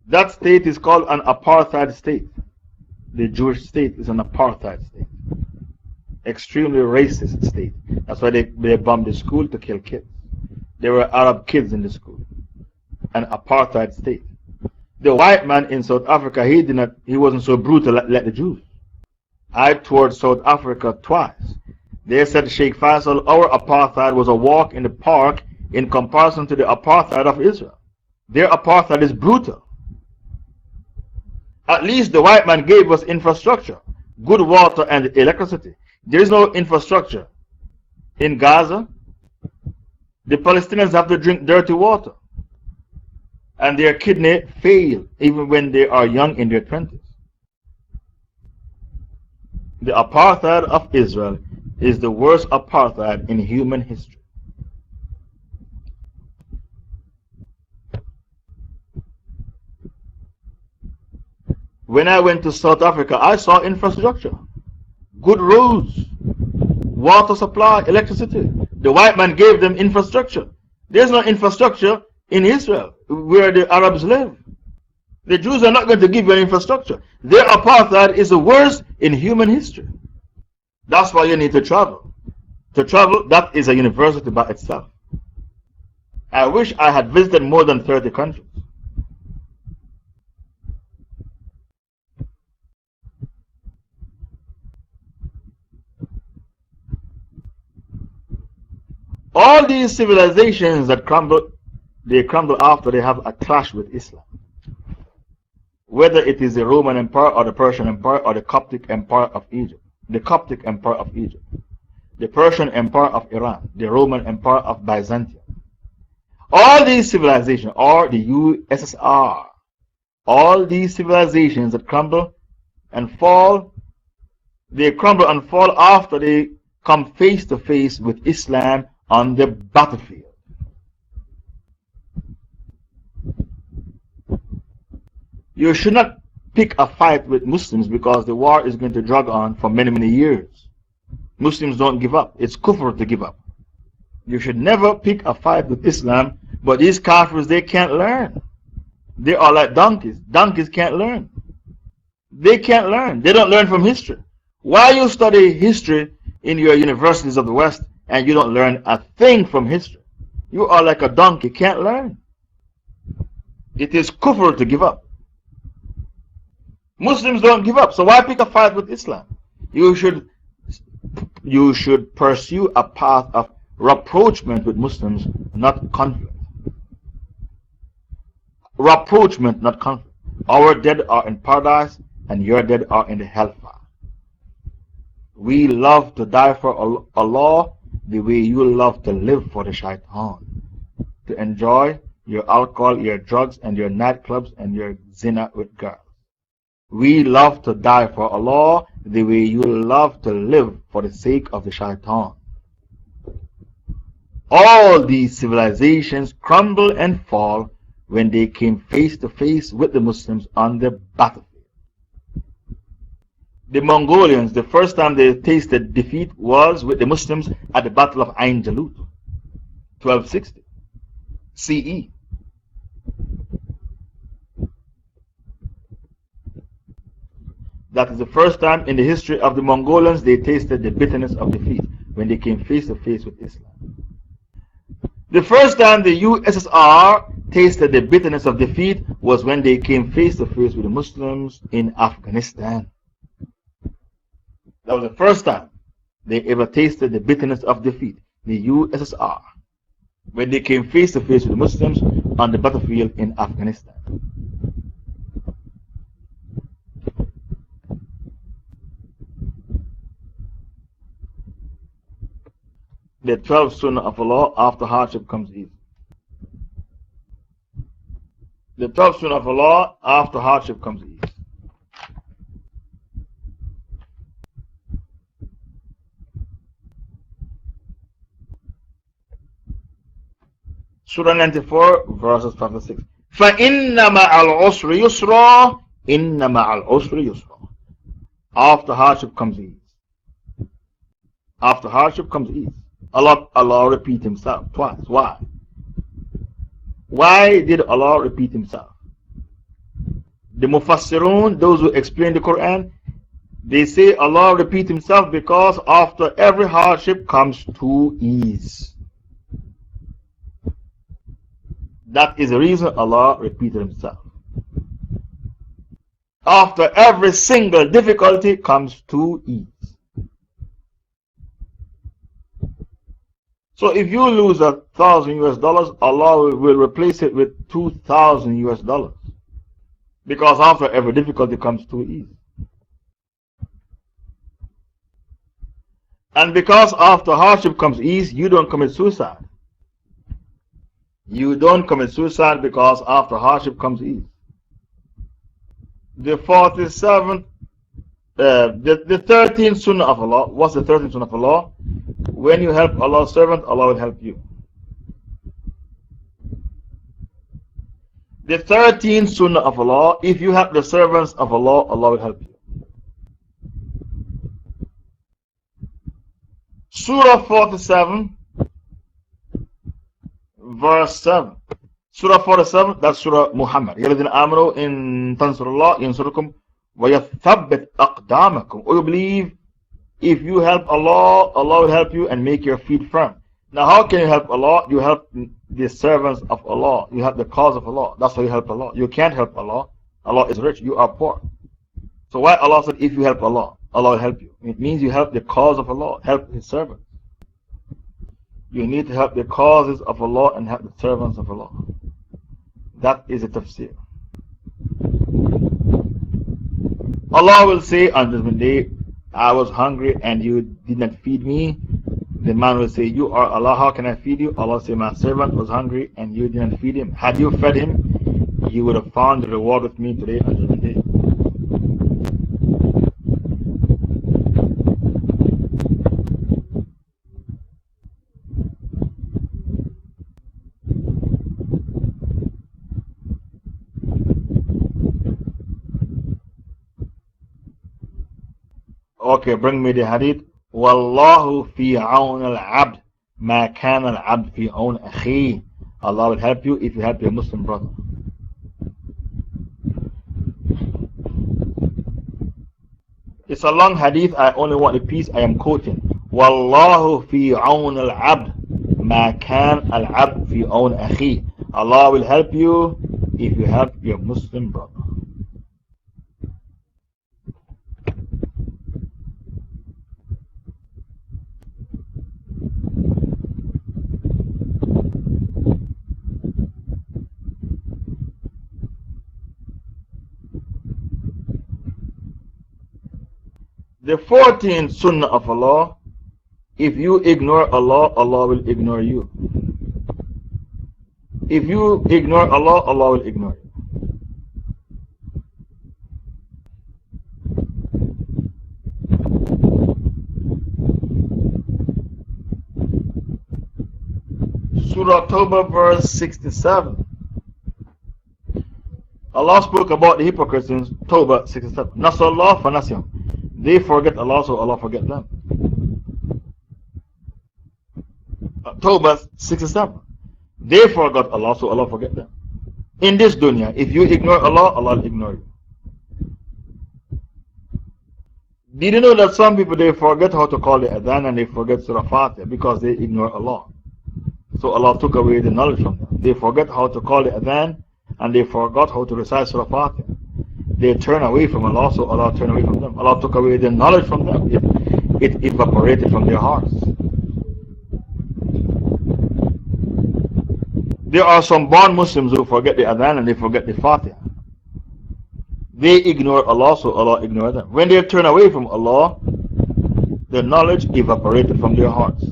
That state is called an apartheid state. The Jewish state is an apartheid state. Extremely racist state. That's why they bombed the school to kill kids. There were Arab kids in the school. An apartheid state. The white man in South Africa, he wasn't so brutal like the Jews. I toured South Africa twice. They said, Shaykh Faisal, our apartheid was a walk in the park in comparison to the apartheid of Israel. Their apartheid is brutal. At least the white man gave us infrastructure, good water and electricity. There is no infrastructure. In Gaza, the Palestinians have to drink dirty water. And their kidney fail even when they are young in their 20s. The apartheid of Israel is the worst apartheid in human history. When I went to South Africa, I saw infrastructure, good roads, water supply, electricity. The white man gave them infrastructure. There's no infrastructure in Israel where the Arabs live. The Jews are not going to give you an infrastructure. Their apartheid is the worst in human history. That's why you need to travel. To travel, that is a university by itself. I wish I had visited more than 30 countries. All these civilizations that crumble, they crumble after they have a clash with Islam. Whether it is the Roman Empire or the Persian Empire or the Coptic Empire of Egypt. The Coptic Empire of Egypt. The Persian Empire of Iran. The Roman Empire of Byzantium. All these civilizations, or the USSR, all these civilizations that crumble and fall, they crumble and fall after they come face to face with Islam on the battlefield. You should not pick a fight with Muslims because the war is going to drag on for many, many years. Muslims don't give up. It's kufr to give up. You should never pick a fight with Islam, but these kafirs, they can't learn. They are like donkeys. Donkeys can't learn. They can't learn. They don't learn from history. Why you study history in your universities of the West and you don't learn a thing from history? You are like a donkey, can't learn. It is kufr to give up. Muslims don't give up, so why pick a fight with Islam? You should pursue a path of rapprochement with Muslims, not conflict. Rapprochement, not conflict. Our dead are in paradise and your dead are in the hellfire. We love to die for Allah the way you love to live for the shaitan. To enjoy your alcohol, your drugs, and your nightclubs and your zina with girls. We love to die for Allah the way you love to live for the sake of the shaitan. All these civilizations crumble and fall when they came face to face with the Muslims on the battlefield. The Mongolians, the first time they tasted defeat was with the Muslims at the Battle of Ain Jalut, 1260 CE. That is the first time in the history of the Mongolians they tasted the bitterness of defeat when they came face to face with Islam. The first time the USSR tasted the bitterness of defeat was when they came face to face with the Muslims in Afghanistan. That was the first time they ever tasted the bitterness of defeat, the USSR, when they came face to face with the Muslims on the battlefield in Afghanistan. The 12 Sunnah of Allah, after hardship comes ease. The 12 Sunnah of Allah, after hardship comes ease. Surah 94, verses 5 to 6. فَإِنَّ مَعَ الْعُسْرِ يُسْرًا إِنَّ مَعَ الْعُسْرِ يُسْرًا. After hardship comes ease. After hardship comes ease. Allah repeat himself twice. Why? Why did Allah repeat himself? The Mufassirun, those who explain the Quran, they say Allah repeat himself because after every hardship comes to ease. That is the reason Allah repeated himself. After every single difficulty comes to ease. So if you lose $1,000 US, Allah will replace it with $2,000 US. Because after every difficulty comes to ease. And because after hardship comes ease, you don't commit suicide. You don't commit suicide because after hardship comes ease. The 47th, the 13th Sunnah of Allah. What's the 13th Sunnah of Allah? When you help Allah's servant, Allah will help you. The 13th Sunnah of Allah: if you help the servants of Allah, Allah will help you. Surah 47, verse 7. Surah 47, that's Surah Muhammad. يَا الَّذِينَ آمَنُوا إِن تَنصُرُوا اللَّهَ يَنصُرْكُمْ وَيَثَّبِّتْ أَقْدَامَكُمْ. Or you believe, if you help Allah, Allah will help you and make your feet firm. Now, how can you help Allah? You help the servants of Allah. You help the cause of Allah. That's how you help Allah. You can't help Allah. Allah is rich. You are poor. So why Allah said, if you help Allah, Allah will help you? It means you help the cause of Allah, help His servants. You need to help the causes of Allah and help the servants of Allah. That is a tafsir. Allah will say on Judgment Day, I was hungry and you did not feed me. The man will say, you are Allah, how can I feed you? Allah will say, my servant was hungry and you didn't feed him. Had you fed him, you would have found the reward with me today on Judgment Day. Okay, bring me the hadith. Wallahu fi aun al-abd ma kana al-abd fi aun akhi. Allah will help you if you help your Muslim brother. It's a long hadith. I only want a piece. I am quoting. Wallahu fi aun al-abd ma kana al-abd fi aun akhi. Allah will help you if you help your Muslim brother. The 14th Sunnah of Allah: if you ignore Allah, Allah will ignore you. If you ignore Allah, Allah will ignore you. Surah Tawbah, verse 67. Allah spoke about the hypocrites in Tawbah 67. Nasallah fa nasiyahum. They forget Allah, so Allah forget them. Tawbah 67. They forgot Allah, so Allah forget them. In this dunya, if you ignore Allah, Allah will ignore you. Did you know that some people, they forget how to call the adhan and they forget Surah Fatiha because they ignore Allah? So Allah took away the knowledge from them. They forget how to call the adhan and they forgot how to recite Surah Fatiha. They turn away from Allah, so Allah turned away from them. Allah took away the knowledge from them. It evaporated from their hearts. There are some born Muslims who forget the adhan and they forget the Fatiha. They ignore Allah, so Allah ignores them. When they turn away from Allah, the knowledge evaporated from their hearts.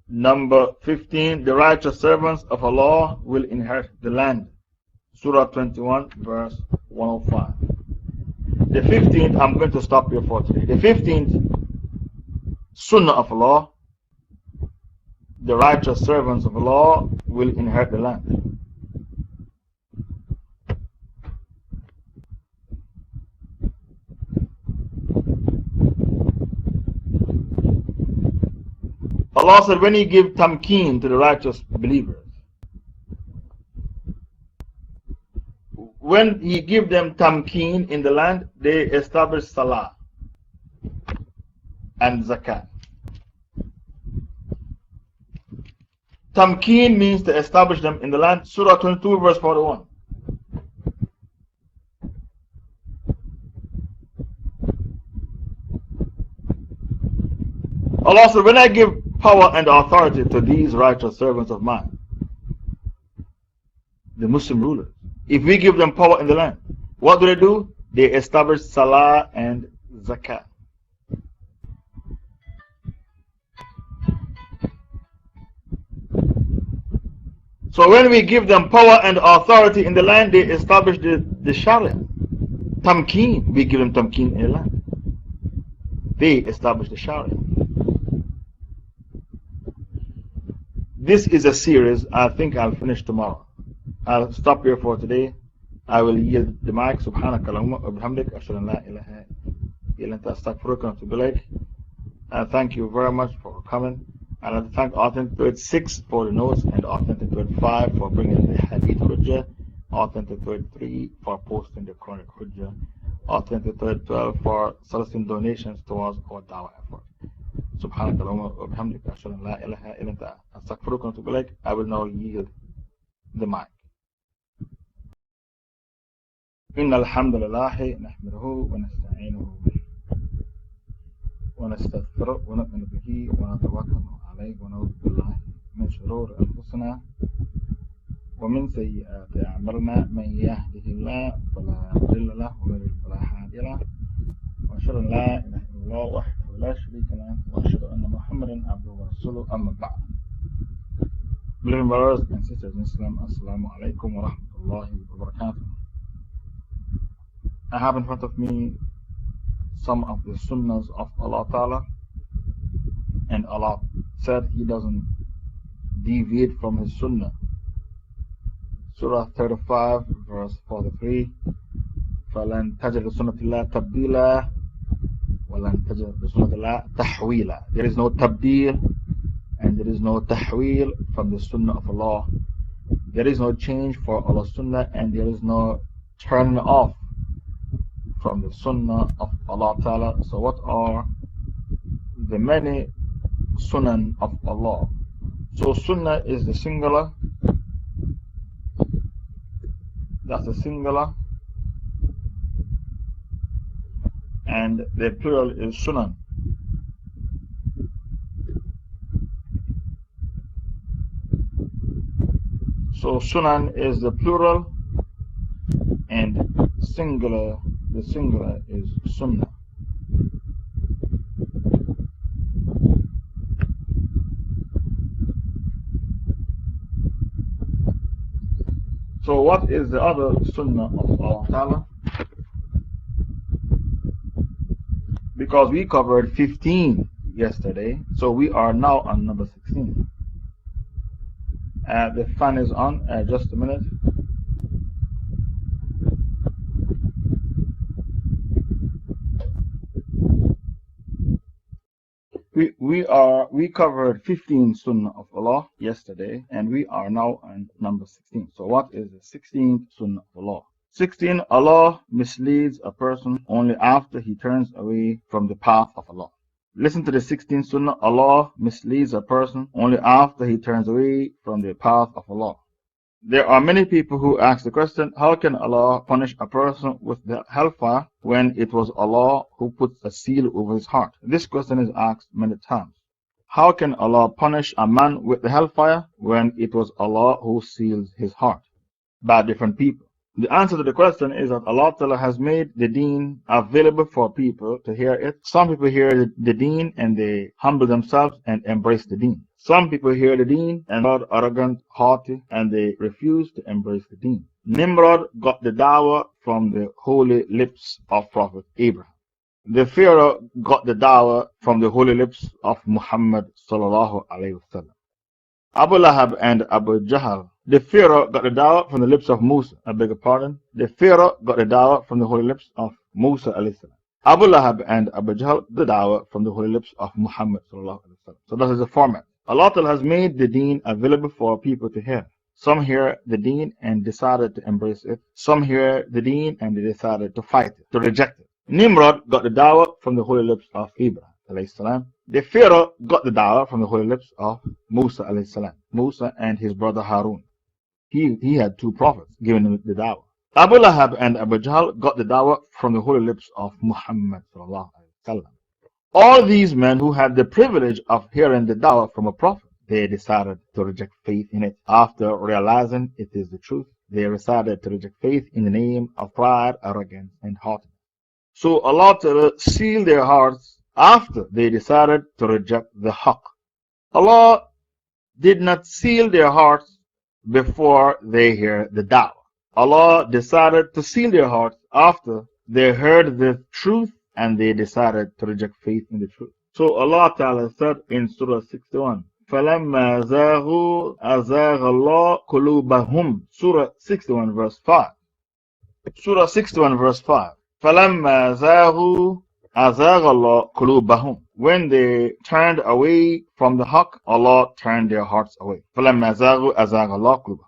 Number 15, the righteous servants of Allah will inherit the land. Surah 21, verse 105. The 15th, I'm going to stop here for today. The 15th Sunnah of Allah: the righteous servants of Allah will inherit the land. Allah said, when He give tamkeen to the righteous believers, when He give them tamkeen in the land, they establish salah and zakat. Tamkeen means to establish them in the land. Surah 22, verse 41. Allah said, when I give power and authority to these righteous servants of mine, the Muslim rulers, if we give them power in the land, what do? They establish salah and zakat. So when we give them power and authority in the land, they establish the Sharia. Tamkeen, we give them Tamkeen in the land. They establish the Sharia. This is a series. I think I'll finish tomorrow. I'll stop here for today. I will yield the mic. Subhanaka Allahumma wa bihamdik. Ashhadu an la ilaha illa anta astaghfiruka wa atubu ilayk. Thank you very much for coming. And I'd thank Authentic 36 for the notes, and Authentic 35 for bringing the Hadith Hujjah, Authentic 33 for posting the Quranic Hujjah, Authentic 12 for soliciting donations towards our dawah effort. Subhanaka Allahumma wa bihamdika ashhadu an la ilaha illa anta astaghfiruka wa atubu ilayk. I will now yield the mic. إن الحمد لله نحمده ونستعينه به ونستغفره ونؤمن به ونتوكل عليه ونعوذ بالله من شرور أنفسنا ومن سيئات أعمالنا من يهده الله فلا مضل له ومن يضلل فلا هادي له وأشهد أن لا إله إلا الله وحده لا شريك له وأشهد أن محمدا عبده ورسوله أما بعد. Beloved brothers and sisters in Islam, Assalamu alaikum wa rahmatullahi wa barakatuh. I have in front of me some of the sunnahs of Allah Ta'ala, and Allah said He doesn't deviate from His sunnah. Surah 35 verse 43, فَلَنْ تَجِدْ لِسُنَّةِ اللَّهِ تَبْدِيلًا وَلَنْ تَجِدْ لِسُنَّةِ اللَّهِ تَحْوِيلًا. There is no tabdeel and there is no tahweel from the sunnah of Allah. There is no change for Allah's sunnah, and there is no turning off from the sunnah of Allah Ta'ala. So what are the many sunan of Allah? So sunnah is the singular, that's the singular, and the plural is sunan. So sunan is the plural, and singular, the singular is sunnah. So what is the other sunnah of Allah Ta'ala? Because we covered 15 yesterday, so we are now on number 16. The fan is on, just a minute. We covered 15 sunnah of Allah yesterday, and we are now on number 16. So what is the 16th sunnah of Allah? 16. Allah misleads a person only after he turns away from the path of Allah. Listen to the 16th sunnah. Allah misleads a person only after he turns away from the path of Allah. There are many people who ask the question, how can Allah punish a person with the hellfire when it was Allah who put a seal over his heart? This question is asked many times. How can Allah punish a man with the hellfire when it was Allah who seals his heart? By different people. The answer to the question is that Allah Ta'ala has made the deen available for people to hear it. Some people hear the deen and they humble themselves and embrace the deen. Some people hear the deen and are arrogant, haughty, and they refuse to embrace the deen. Nimrod got the dawah from the holy lips of Prophet Abraham. The Pharaoh got the dawah from the holy lips of Muhammad sallallahu alayhi wa sallam. Abu Lahab and Abu Jahl. The Pharaoh got the dawah from the lips of Musa. I beg your pardon. The Pharaoh got the dawah from the holy lips of Musa alayhi salam. Abu Lahab and Abu Jahl, the dawah from the holy lips of Muhammad sallallahu alayhi wa sallam. So that is the format. Allah Ta'ala has made the deen available for people to hear. Some hear the deen and decided to embrace it. Some hear the deen and they decided to fight it, to reject it. Nimrod got the dawah from the holy lips of Abraham alayhi salam. The Pharaoh got the dawah from the holy lips of Musa alayhi salam. Musa and his brother Harun. He had two prophets giving him the dawah. Abu Lahab and Abu Jahl got the dawah from the holy lips of Muhammad sallallahu alayhi wa sallam. All these men who had the privilege of hearing the dawah from a prophet, they decided to reject faith in it. After realizing it is the truth, they decided to reject faith in the name of pride, arrogance, and haughtiness. So Allah Ta'ala sealed their hearts after they decided to reject the haqq. Allah did not seal their hearts before they hear the da'wah. Allah decided to seal their hearts after they heard the truth and they decided to reject faith in the truth. So Allah Ta'ala said in Surah 61, فَلَمَّا زَاغُوا أَزَاغَ اللَّهُ قُلُوبَهُمْ. Surah 61 verse 5. Surah 61 verse 5. فَلَمَّا زَاغُوا أَزَاغَ اللَّهُ قُلُوبَهُمْ. When they turned away from the haqq, Allah turned their hearts away. فَلَمَّا زَاغُوا أَزَاغَ اللَّهُ قُلُوبَهُم.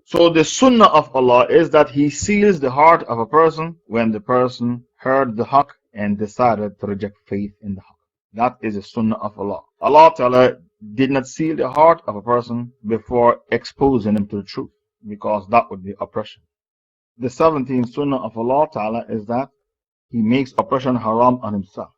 So the sunnah of Allah is that He seals the heart of a person when the person heard the haqq and decided to reject faith in the haqq. That is the sunnah of Allah. Allah Ta'ala did not seal the heart of a person before exposing him to the truth, because that would be oppression. The 17th sunnah of Allah Ta'ala is that He makes oppression haram on Himself.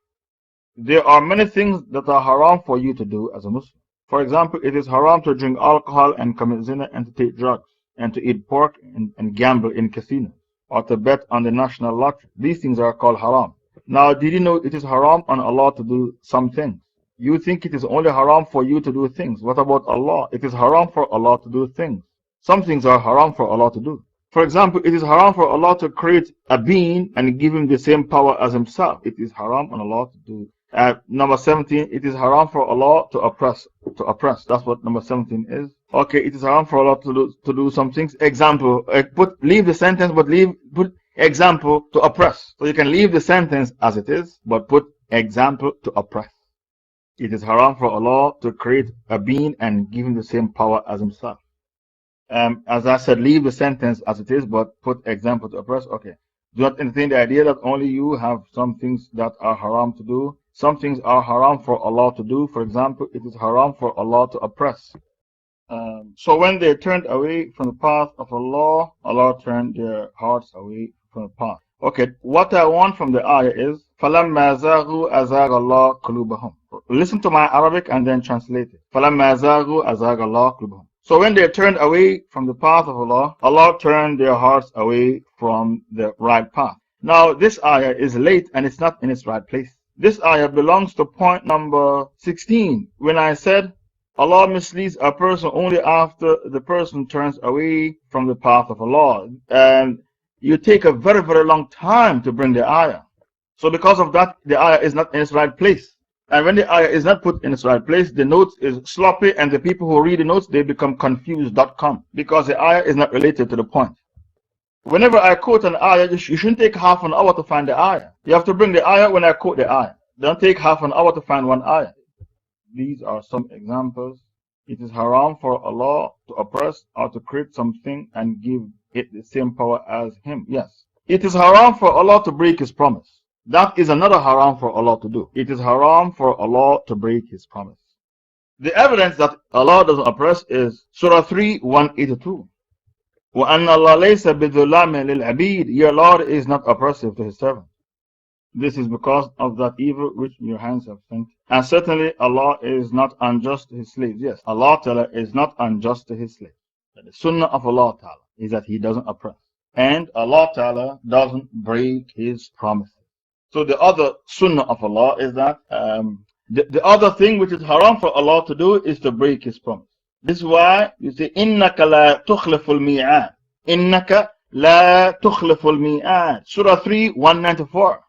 There are many things that are haram for you to do as a Muslim. For example, it is haram to drink alcohol and commit zina and to take drugs, and to eat pork and gamble in casinos, or to bet on the national lottery. These things are called haram. Now, did you know it is haram on Allah to do some things? You think it is only haram for you to do things. What about Allah? It is haram for Allah to do things. Some things are haram for Allah to do. For example, it is haram for Allah to create a being and give him the same power as Himself. It is haram on Allah to do. Number 17, it is haram for Allah to oppress. That's what number 17 is. Okay, it is haram for Allah to do some things. Example, leave the sentence, but put example to oppress. So you can leave the sentence as it is, but put example to oppress. It is haram for Allah to create a being and give him the same power as Himself. As I said, leave the sentence as it is, but put example to oppress. Okay. Do not entertain the idea that only you have some things that are haram to do. Some things are haram for Allah to do. For example, it is haram for Allah to oppress. So when they turned away from the path of Allah, Allah turned their hearts away from the path. Okay, what I want from the ayah is فَلَمَّا زَاغُوا أَزَاغَ اللَّهُ قُلُوبَهُمْ. Listen to my Arabic and then translate it. فَلَمَّا زَاغُوا أَزَاغَ اللَّهُ قُلُوبَهُمْ. So when they turned away from the path of Allah, Allah turned their hearts away from the right path. Now this ayah is late and it's not in its right place. This ayah belongs to point number 16, when I said Allah misleads a person only after the person turns away from the path of Allah. And you take a very, very long time to bring the ayah. So because of that, the ayah is not in its right place. And when the ayah is not put in its right place, the notes is sloppy, and the people who read the notes, they become confused.com, because the ayah is not related to the point. Whenever I quote an ayah, you shouldn't take half an hour to find the ayah. You have to bring the ayah when I quote the ayah. Don't take half an hour to find one ayah. These are some examples. It is haram for Allah to oppress or to create something and give it the same power as Him. Yes. It is haram for Allah to break His promise. That is another haram for Allah to do. It is haram for Allah to break His promise. The evidence that Allah doesn't oppress is Surah 3, 182. وَأَنَّ اللَّهَ لَيْسَ بِظُلَّامٍ لِلْعَبِيدِ. Your Lord is not oppressive to His servants. This is because of that evil which your hands have sent. And certainly Allah is not unjust to His slaves. Yes, Allah Ta'ala is not unjust to His slaves. But the sunnah of Allah Ta'ala is that He doesn't oppress. And Allah Ta'ala doesn't break His promises. So the other sunnah of Allah is that the other thing which is haram for Allah to do is to break His promise. This is why you say, إِنَّكَ لَا تُخْلِفُ الْمِيعَادِ. إِنَّكَ لَا تُخْلِفُ الْمِيعَادِ. Surah 3, 194.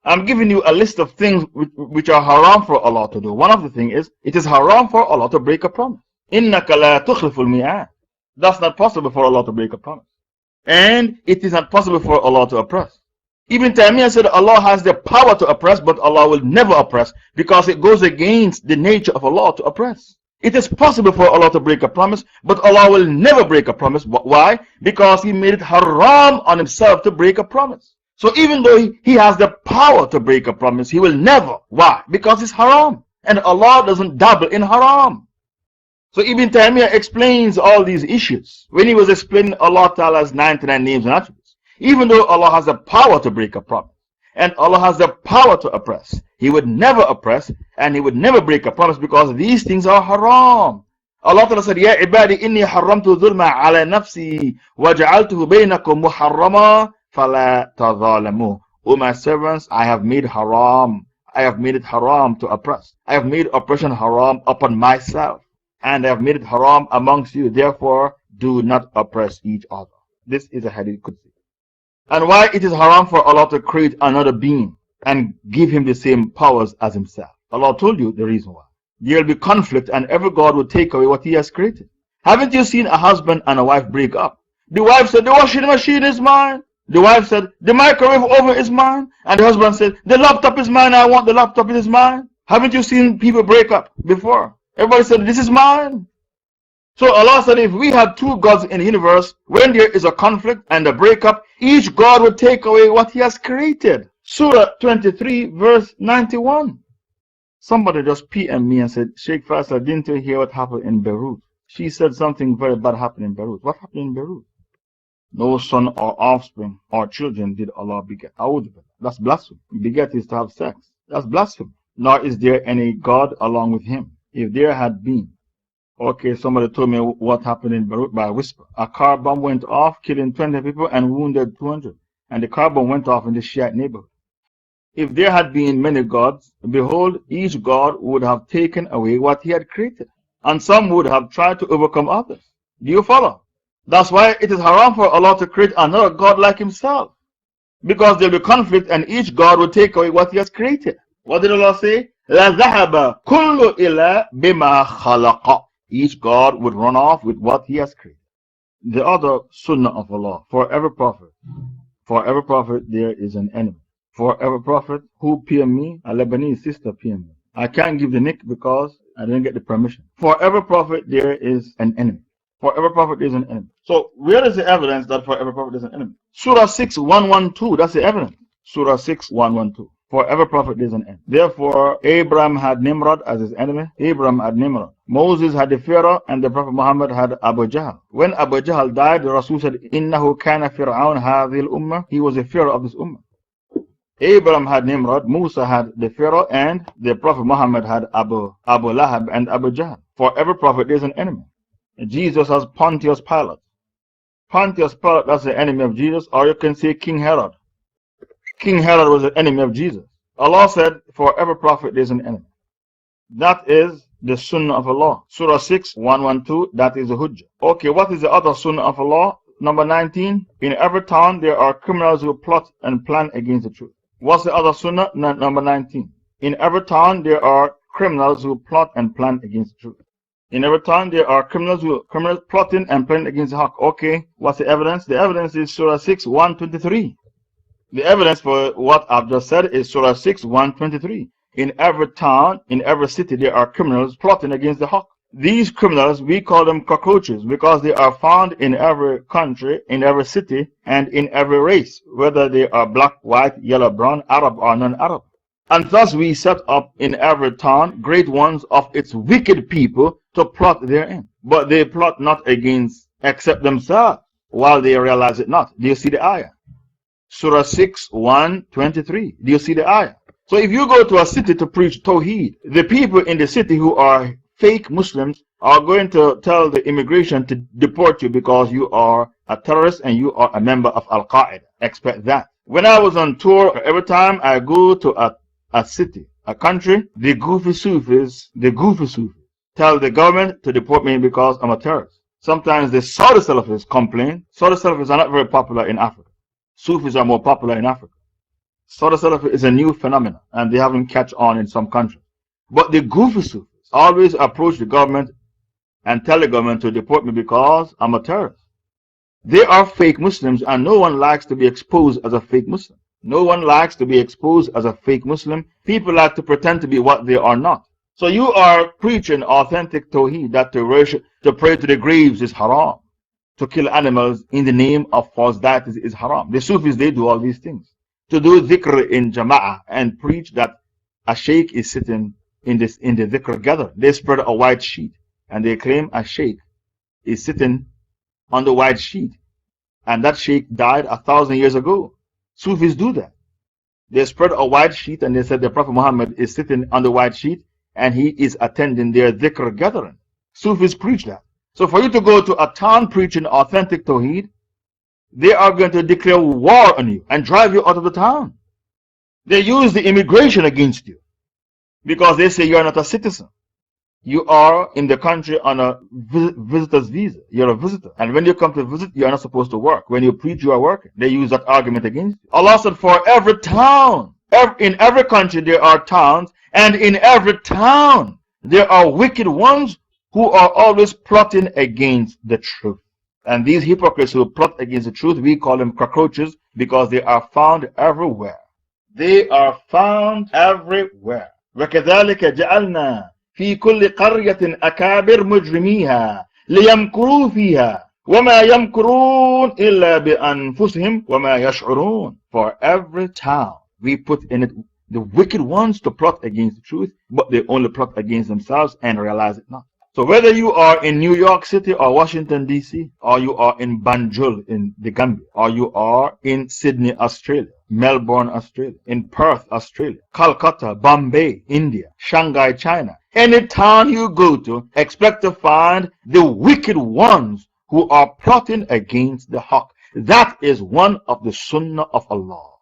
I'm giving you a list of things which are haram for Allah to do. One of the things is, it is haram for Allah to break a promise. إِنَّكَ لَا تُخْلِفُ الْمِيعَادِ. That's not possible for Allah to break a promise. And it is not possible for Allah to oppress. Ibn Taymiyyah said Allah has the power to oppress, but Allah will never oppress, because it goes against the nature of Allah to oppress. It is possible for Allah to break a promise, but Allah will never break a promise. Why? Because He made it haram on Himself to break a promise. So even though He has the power to break a promise, He will never. Why? Because it's haram. And Allah doesn't dabble in haram. So Ibn Taymiyyah explains all these issues when he was explaining Allah Ta'ala's 99 names and attributes. Even though Allah has the power to break a promise, and Allah has the power to oppress, He would never oppress, and He would never break a promise, because these things are haram. Allah Ta'ala said, Ya ibadi inni haramtu dhulma ala nafsi wa ja'altuhu baynakum muharrama fala tadhalamu. O my servants, I have made it haram to oppress. I have made oppression haram upon myself, and I have made it haram amongst you. Therefore, do not oppress each other. This is a hadith Qudsi. And why it is haram for Allah to create another being and give him the same powers as himself. Allah told you the reason why. There will be conflict and every God will take away what he has created. Haven't you seen a husband and a wife break up? The wife said, the washing machine is mine. The wife said, the microwave oven is mine. And the husband said, the laptop is mine. I want the laptop, it is mine. Haven't you seen people break up before? Everybody said, this is mine. So Allah said, if we had two gods in the universe, when there is a conflict and a breakup, each God would take away what he has created. Surah 23, verse 91. Somebody just PM me and said, Shaykh Faisal, didn't you hear what happened in Beirut? She said something very bad happened in Beirut. What happened in Beirut? No son or offspring or children did Allah beget. That's blasphemy. Beget is to have sex. That's blasphemy. Nor is there any God along with him. If there had been. Okay, somebody told me what happened in Beirut by a whisper. A car bomb went off, killing 20 people and wounded 200. And the car bomb went off in the Shiite neighborhood. If there had been many gods, behold, each God would have taken away what he had created. And some would have tried to overcome others. Do you follow? That's why it is haram for Allah to create another God like himself. Because there will be conflict and each God will take away what he has created. What did Allah say? لَذَهَبَ كُلُّ إِلَى بِمَا خَلَقَ. Each God would run off with what he has created. The other sunnah of Allah, for every prophet there is an enemy. For every prophet who PM me, a Lebanese sister PM me. I can't give the nick because I didn't get the permission. For every prophet there is an enemy. For every prophet there is an enemy. So where is the evidence that for every prophet there is an enemy? Surah 6, 112, that's the evidence. Surah 6, 112. For every prophet there is an enemy. Therefore, Abraham had Nimrod as his enemy. Abraham had Nimrod. Moses had the Pharaoh and the Prophet Muhammad had Abu Jahl. When Abu Jahl died, the Rasul said, إِنَّهُ كَانَ فِرْعَوْنَ هَذِهِ الْأُمَّةِ. He was a Pharaoh of this ummah. Abraham had Nimrod, Musa had the Pharaoh, and the Prophet Muhammad had Abu Lahab and Abu Jahl. For every prophet there is an enemy. Jesus has Pontius Pilate. Pontius Pilate, that's the enemy of Jesus, or you can say King Herod. King Herod was the enemy of Jesus. Allah said, for every prophet there is an enemy. That is the sunnah of Allah. Surah 6, 112, that is the hujjah. Okay, what is the other sunnah of Allah? Number 19, in every town there are criminals who plot and plan against the truth. What's the other sunnah? Number 19. In every town there are criminals who plot and plan against the truth. In every town there are criminals plotting and planning against the haqq. Okay, what's the evidence? The evidence is Surah 6, 123. The evidence for what I've just said is Surah 6, 123. In every town, in every city, there are criminals plotting against the haqq. These criminals, we call them cockroaches because they are found in every country, in every city, and in every race, whether they are black, white, yellow, brown, Arab, or non-Arab. And thus we set up in every town great ones of its wicked people to plot therein. But they plot not against except themselves, while they realize it not. Do you see the ayah? Surah 6, 123. Do you see the ayah? So if you go to a city to preach Tawheed, the people in the city who are fake Muslims are going to tell the immigration to deport you because you are a terrorist and you are a member of Al-Qaeda. Expect that. When I was on tour, every time I go to a city, a country, the goofy Sufis tell the government to deport me because I'm a terrorist. Sometimes the Saudi Salafis complain. Saudi Salafis are not very popular in Africa. Sufis are more popular in Africa. Saudi Salafi is a new phenomenon and they haven't catch on in some countries. But the goofy Sufis always approach the government and tell the government to deport me because I'm a terrorist. They are fake Muslims and no one likes to be exposed as a fake Muslim. No one likes to be exposed as a fake Muslim. People like to pretend to be what they are not. So you are preaching authentic Tawheed that to pray to the graves is haram. To kill animals in the name of false deities is haram. The Sufis, they do all these things. To do dhikr in jama'ah and preach that a sheikh is sitting in the dhikr gathering. They spread a white sheet and they claim a sheikh is sitting on the white sheet. And that sheikh died 1,000 years ago. Sufis do that. They spread a white sheet and they said the Prophet Muhammad is sitting on the white sheet and he is attending their dhikr gathering. Sufis preach that. So for you to go to a town preaching authentic Tawheed, they are going to declare war on you and drive you out of the town. They use the immigration against you because they say you are not a citizen. You are in the country on a visitor's visa. You're a visitor. And when you come to visit, you are not supposed to work. When you preach, you are working. They use that argument against you. Allah said, for every town, in every country there are towns, and in every town there are wicked ones who are always plotting against the truth. And these hypocrites who plot against the truth, we call them cockroaches because they are found everywhere. They are found everywhere. وَكَذَلِكَ جَعَلْنَا في كل قرية أكابر مجرميها ليمكروا فيها وما يمكرون إلا بأنفسهم وما يشعرون. For every town we put in it the wicked ones to plot against the truth, but they only plot against themselves and realize it not. So whether you are in New York City or Washington DC, or you are in Banjul in the Gambia, or you are in Sydney, Australia, Melbourne, Australia, in Perth, Australia, Calcutta, Bombay, India, Shanghai, China, any town you go to, expect to find the wicked ones who are plotting against the haqq. That is one of the sunnah of Allah.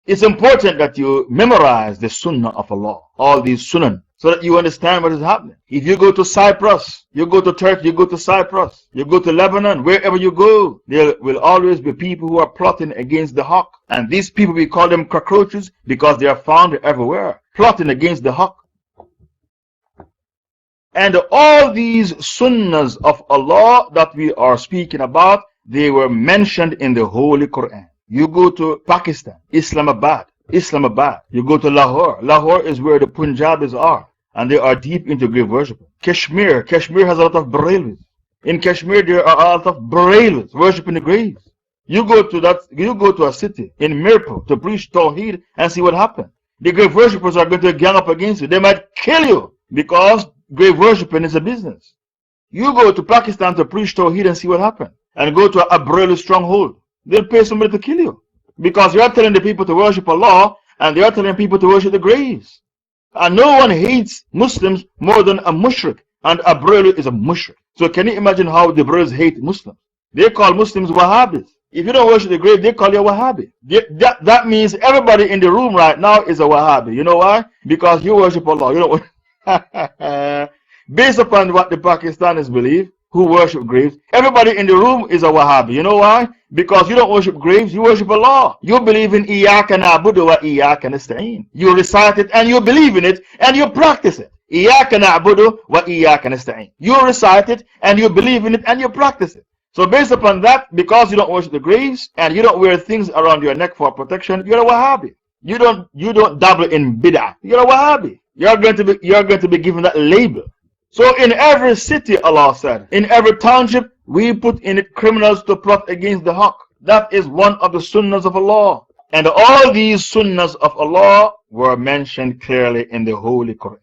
It's important that you memorize the sunnah of Allah, all these sunnah, so that you understand what is happening. If you go to Cyprus, you go to Turkey, you go to Cyprus, you go to Lebanon, wherever you go, there will always be people who are plotting against the haqq. And these people, we call them cockroaches because they are found everywhere, plotting against the haqq. And all these sunnahs of Allah that we are speaking about, they were mentioned in the Holy Quran. You go to Pakistan, Islamabad. You go to Lahore. Lahore is where the Punjabis are, and they are deep into grave worshiping. Kashmir has a lot of Barelvis. In Kashmir, there are a lot of Barelvis worshiping the graves. You go to a city in Mirpur to preach Tawheed and see what happens. The grave worshippers are going to gang up against you. They might kill you because grave worshiping is a business. You go to Pakistan to preach Tawheed and see what happens. And go to a Barelvi stronghold. They'll pay somebody to kill you because you're telling the people to worship Allah and they're telling people to worship the graves. And no one hates Muslims more than a mushrik, and a Barelvi is a mushrik. So can you imagine how the Barelvis hate Muslims? They call Muslims Wahhabis. If you don't worship the grave, they call you a Wahhabi. That means everybody in the room right now is a Wahhabi. You know why? Because you worship Allah. You don't. Based upon what the Pakistanis believe, who worship graves, everybody in the room is a Wahhabi. You know why? Because you don't worship graves, you worship Allah. You believe in Iyaka na'budu wa Iyaka nasta'een. You recite it and you believe in it and you practice it. Iyaka na'budu wa Iyaka nasta'een. You recite it and you believe in it and you practice it. So based upon that, because you don't worship the graves and you don't wear things around your neck for protection, you're a Wahhabi. You don't dabble in bid'ah. You're a Wahhabi. You're going to be given that label. So in every city, Allah said, in every township, we put in it criminals to plot against the haqq. That is one of the sunnahs of Allah. And all these sunnahs of Allah were mentioned clearly in the Holy Quran.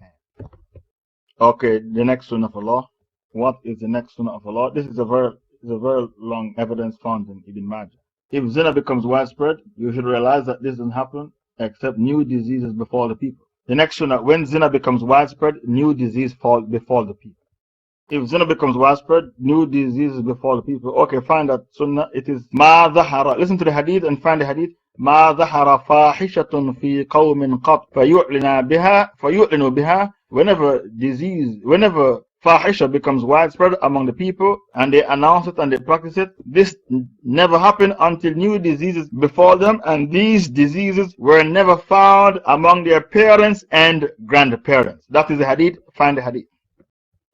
Okay, the next sunnah of Allah. What is the next sunnah of Allah? This is a very long evidence found in Ibn Majah. If zina becomes widespread, you should realize that this doesn't happen except new diseases befall the people. The next sunnah, when zina becomes widespread, new disease befall the people. If zina becomes widespread, new diseases befall the people. Okay, find that sunnah. It is ma dhahara. Listen to the hadith and find the hadith. Ma dhahara fahishatun fi qawmin qat fayu'linu biha. Whenever fahisha becomes widespread among the people and they announce it and they practice it, this never happened until new diseases befall them, and these diseases were never found among their parents and grandparents. That is the hadith. Find the hadith.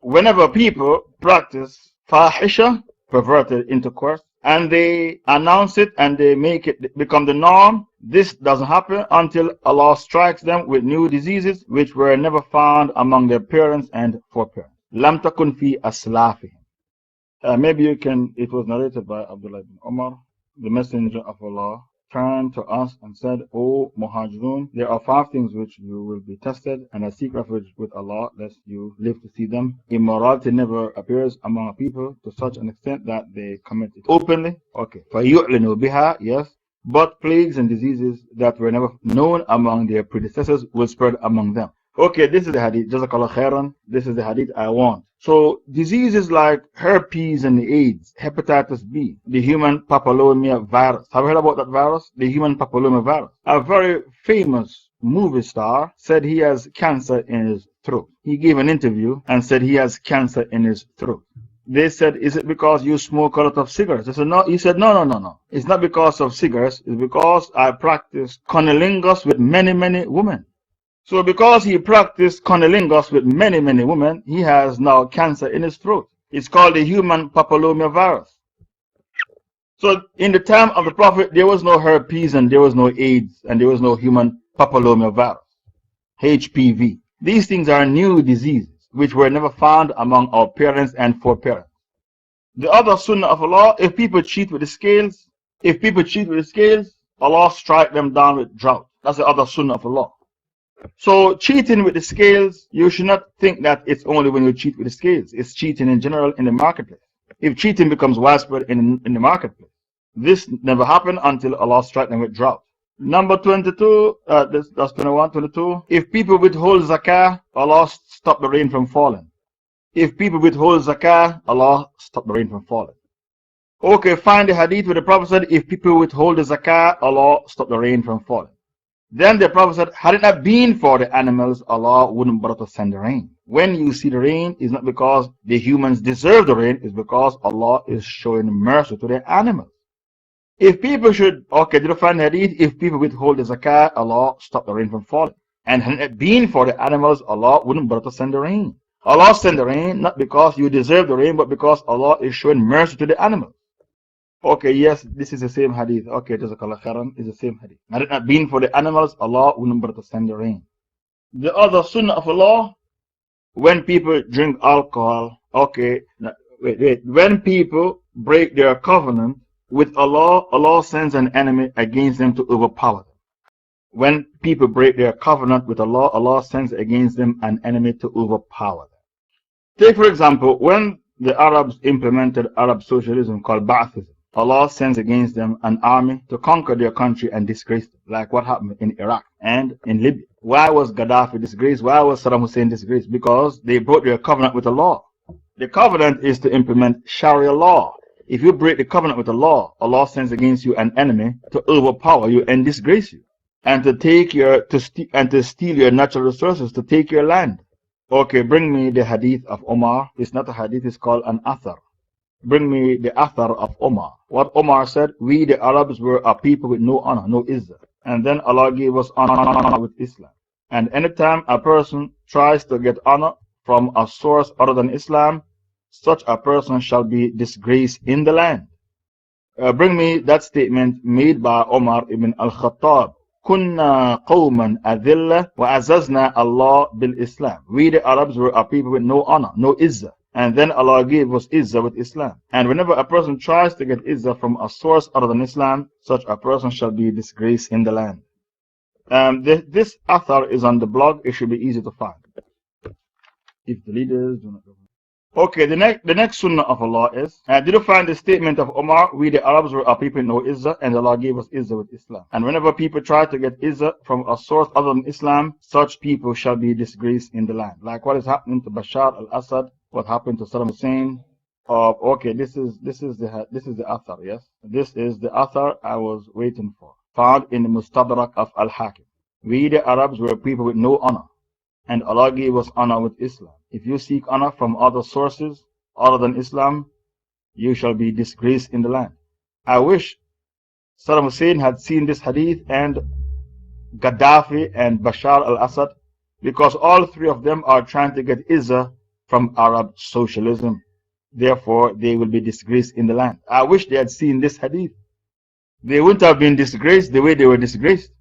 Whenever people practice fahisha, perverted intercourse, and they announce it and they make it become the norm, this doesn't happen until Allah strikes them with new diseases which were never found among their parents and foreparents. Lam takun fi aslafihim. Maybe you can, it was narrated by Abdullah ibn Umar, the Messenger of Allah turned to us and said, O Muhajirun, there are 5 things which you will be tested, and I seek refuge with Allah lest you live to see them. Immorality never appears among a people to such an extent that they commit it openly. Okay. فَيُعْلِنُوا بِهَا, yes. But plagues and diseases that were never known among their predecessors will spread among them. Okay, this is the hadith. Jazakallah khairan. This is the hadith I want. So, diseases like herpes and AIDS, hepatitis B, the human papilloma virus. Have you heard about that virus? The human papilloma virus. A very famous movie star, said he has cancer in his throat. He gave an interview and said he has cancer in his throat. They said, is it because you smoke a lot of cigarettes? I said, no. He said, no. It's not because of cigarettes. It's because I practice cunnilingus with many, many women. So because he practiced cunnilingus with many, many women, he has now cancer in his throat. It's called the human papillomavirus. So in the time of the Prophet, there was no herpes and there was no AIDS and there was no human papillomavirus, HPV. These things are new diseases which were never found among our parents and foreparents. The other sunnah of Allah, if people cheat with the scales, Allah strike them down with drought. That's the other sunnah of Allah. So cheating with the scales, you should not think that it's only when you cheat with the scales. It's cheating in general in the marketplace. If cheating becomes widespread in the marketplace, this never happened until Allah strike them with drought. Number 22, that's 21, 22. If people withhold zakah, Allah stop the rain from falling. If people withhold zakah, Allah stop the rain from falling. Okay, find the hadith where the Prophet said, if people withhold the zakah, Allah stop the rain from falling. Then the Prophet said, had it not been for the animals, Allah wouldn't bother to send the rain. When you see the rain, it's not because the humans deserve the rain, it's because Allah is showing mercy to the animals. If people should, okay, did you find the hadith? If people withhold the zakah, Allah stop the rain from falling. And had it been for the animals, Allah wouldn't bother to send the rain. Allah send the rain not because you deserve the rain, but because Allah is showing mercy to the animals. Okay, yes, this is the same hadith. Okay, Jazakallah khairan, is the same hadith. Had it not been for the animals, Allah wouldn't bother to send the rain. The other sunnah of Allah, when people drink alcohol, okay, wait. When people break their covenant with Allah, Allah sends an enemy against them to overpower them. When people break their covenant with Allah, Allah sends against them an enemy to overpower them. Take, for example, when the Arabs implemented Arab socialism called Ba'athism, Allah sends against them an army to conquer their country and disgrace them, like what happened in Iraq and in Libya. Why was Gaddafi disgraced? Why was Saddam Hussein disgraced? Because they broke their covenant with Allah. The covenant is to implement Sharia law. If you break the covenant with Allah, Allah sends against you an enemy to overpower you and disgrace you, and to take to steal your natural resources, to take your land. Okay, bring me the hadith of Omar. It's not a hadith, it's called an athar. Bring me the athar of Omar. What Omar said, we the Arabs were a people with no honor, no izzah. And then Allah gave us honor with Islam. And anytime a person tries to get honor from a source other than Islam, such a person shall be disgraced in the land. Bring me that statement made by Omar ibn al-Khattab. Kunna qawman adilla wa azazna Allah bil Islam. We the Arabs were a people with no honor, no izzah. And then Allah gave us izzah with Islam. And whenever a person tries to get izzah from a source other than Islam, such a person shall be disgraced in the land. This athar is on the blog. It should be easy to find. If the leaders do not go. Okay, the next sunnah of Allah is, did you find the statement of Omar, we the Arabs were a people with no izzah, and Allah gave us izzah with Islam. And whenever people try to get izzah from a source other than Islam, such people shall be disgraced in the land. Like what is happening to Bashar al-Assad, what happened to Saddam Hussein. Okay, this is the athar, yes? This is the athar I was waiting for. Found in the Mustadrak of Al-Hakim. We the Arabs were people with no honor, and Allah gave us honor with Islam. If you seek honor from other sources other than Islam, you shall be disgraced in the land. I wish Saddam Hussein had seen this hadith and Gaddafi and Bashar al-Assad, because all three of them are trying to get izzah from Arab socialism. Therefore, they will be disgraced in the land. I wish they had seen this hadith. They wouldn't have been disgraced the way they were disgraced.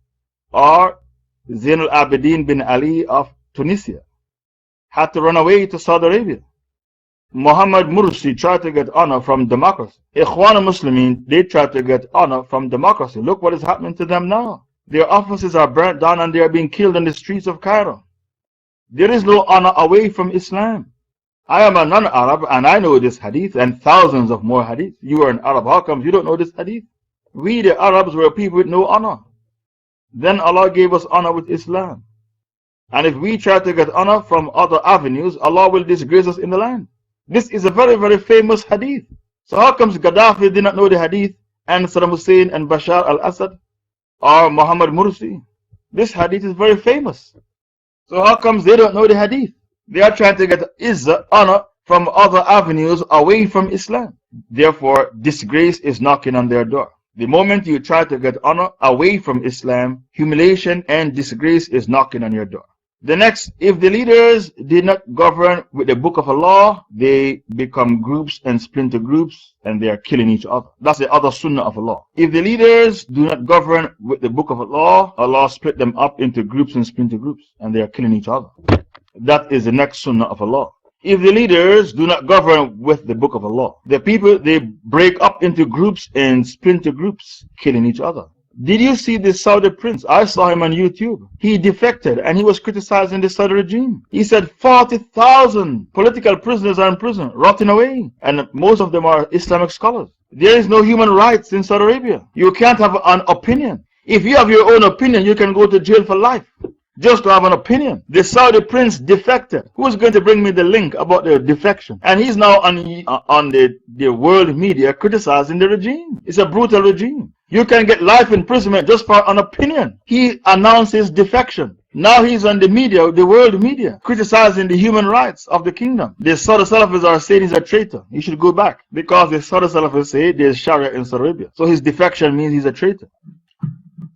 Or Zain al-Abidin bin Ali of Tunisia had to run away to Saudi Arabia. Muhammad Mursi tried to get honor from democracy. Ikhwan al-Muslimin, they tried to get honor from democracy. Look what is happening to them now. Their offices are burnt down and they are being killed in the streets of Cairo. There is no honor away from Islam. I am a non-Arab and I know this hadith and thousands of more hadiths. You are an Arab, how come you don't know this hadith? We the Arabs were people with no honor. Then Allah gave us honor with Islam. And if we try to get honor from other avenues, Allah will disgrace us in the land. This is a very, very famous hadith. So how comes Gaddafi did not know the hadith, and Saddam Hussein and Bashar al-Assad or Muhammad Mursi? This hadith is very famous. So how comes they don't know the hadith? They are trying to get izzah, honor from other avenues away from Islam. Therefore, disgrace is knocking on their door. The moment you try to get honor away from Islam, humiliation and disgrace is knocking on your door. The next, if the leaders did not govern with the book of Allah, they become groups and splinter groups and they are killing each other. That's the other sunnah of Allah. If the leaders do not govern with the book of Allah, Allah split them up into groups and splinter groups and they are killing each other. That is the next sunnah of Allah. If the leaders do not govern with the book of Allah, the people, they break up into groups and splinter groups, killing each other. Did you see this Saudi prince? I saw him on YouTube. He defected and he was criticizing the Saudi regime. He said 40,000 political prisoners are in prison, rotting away. And most of them are Islamic scholars. There is no human rights in Saudi Arabia. You can't have an opinion. If you have your own opinion, you can go to jail for life. Just to have an opinion. The Saudi prince defected. Who's going to bring me the link about the defection? And he's now on the world media criticizing the regime. It's a brutal regime. You can get life imprisonment just for an opinion. He announces defection. Now he's on the media, the world media, criticizing the human rights of the kingdom. The Saudi Salafis are saying he's a traitor. He should go back because the Saudi Salafis say there's Sharia in Saudi Arabia. So his defection means he's a traitor.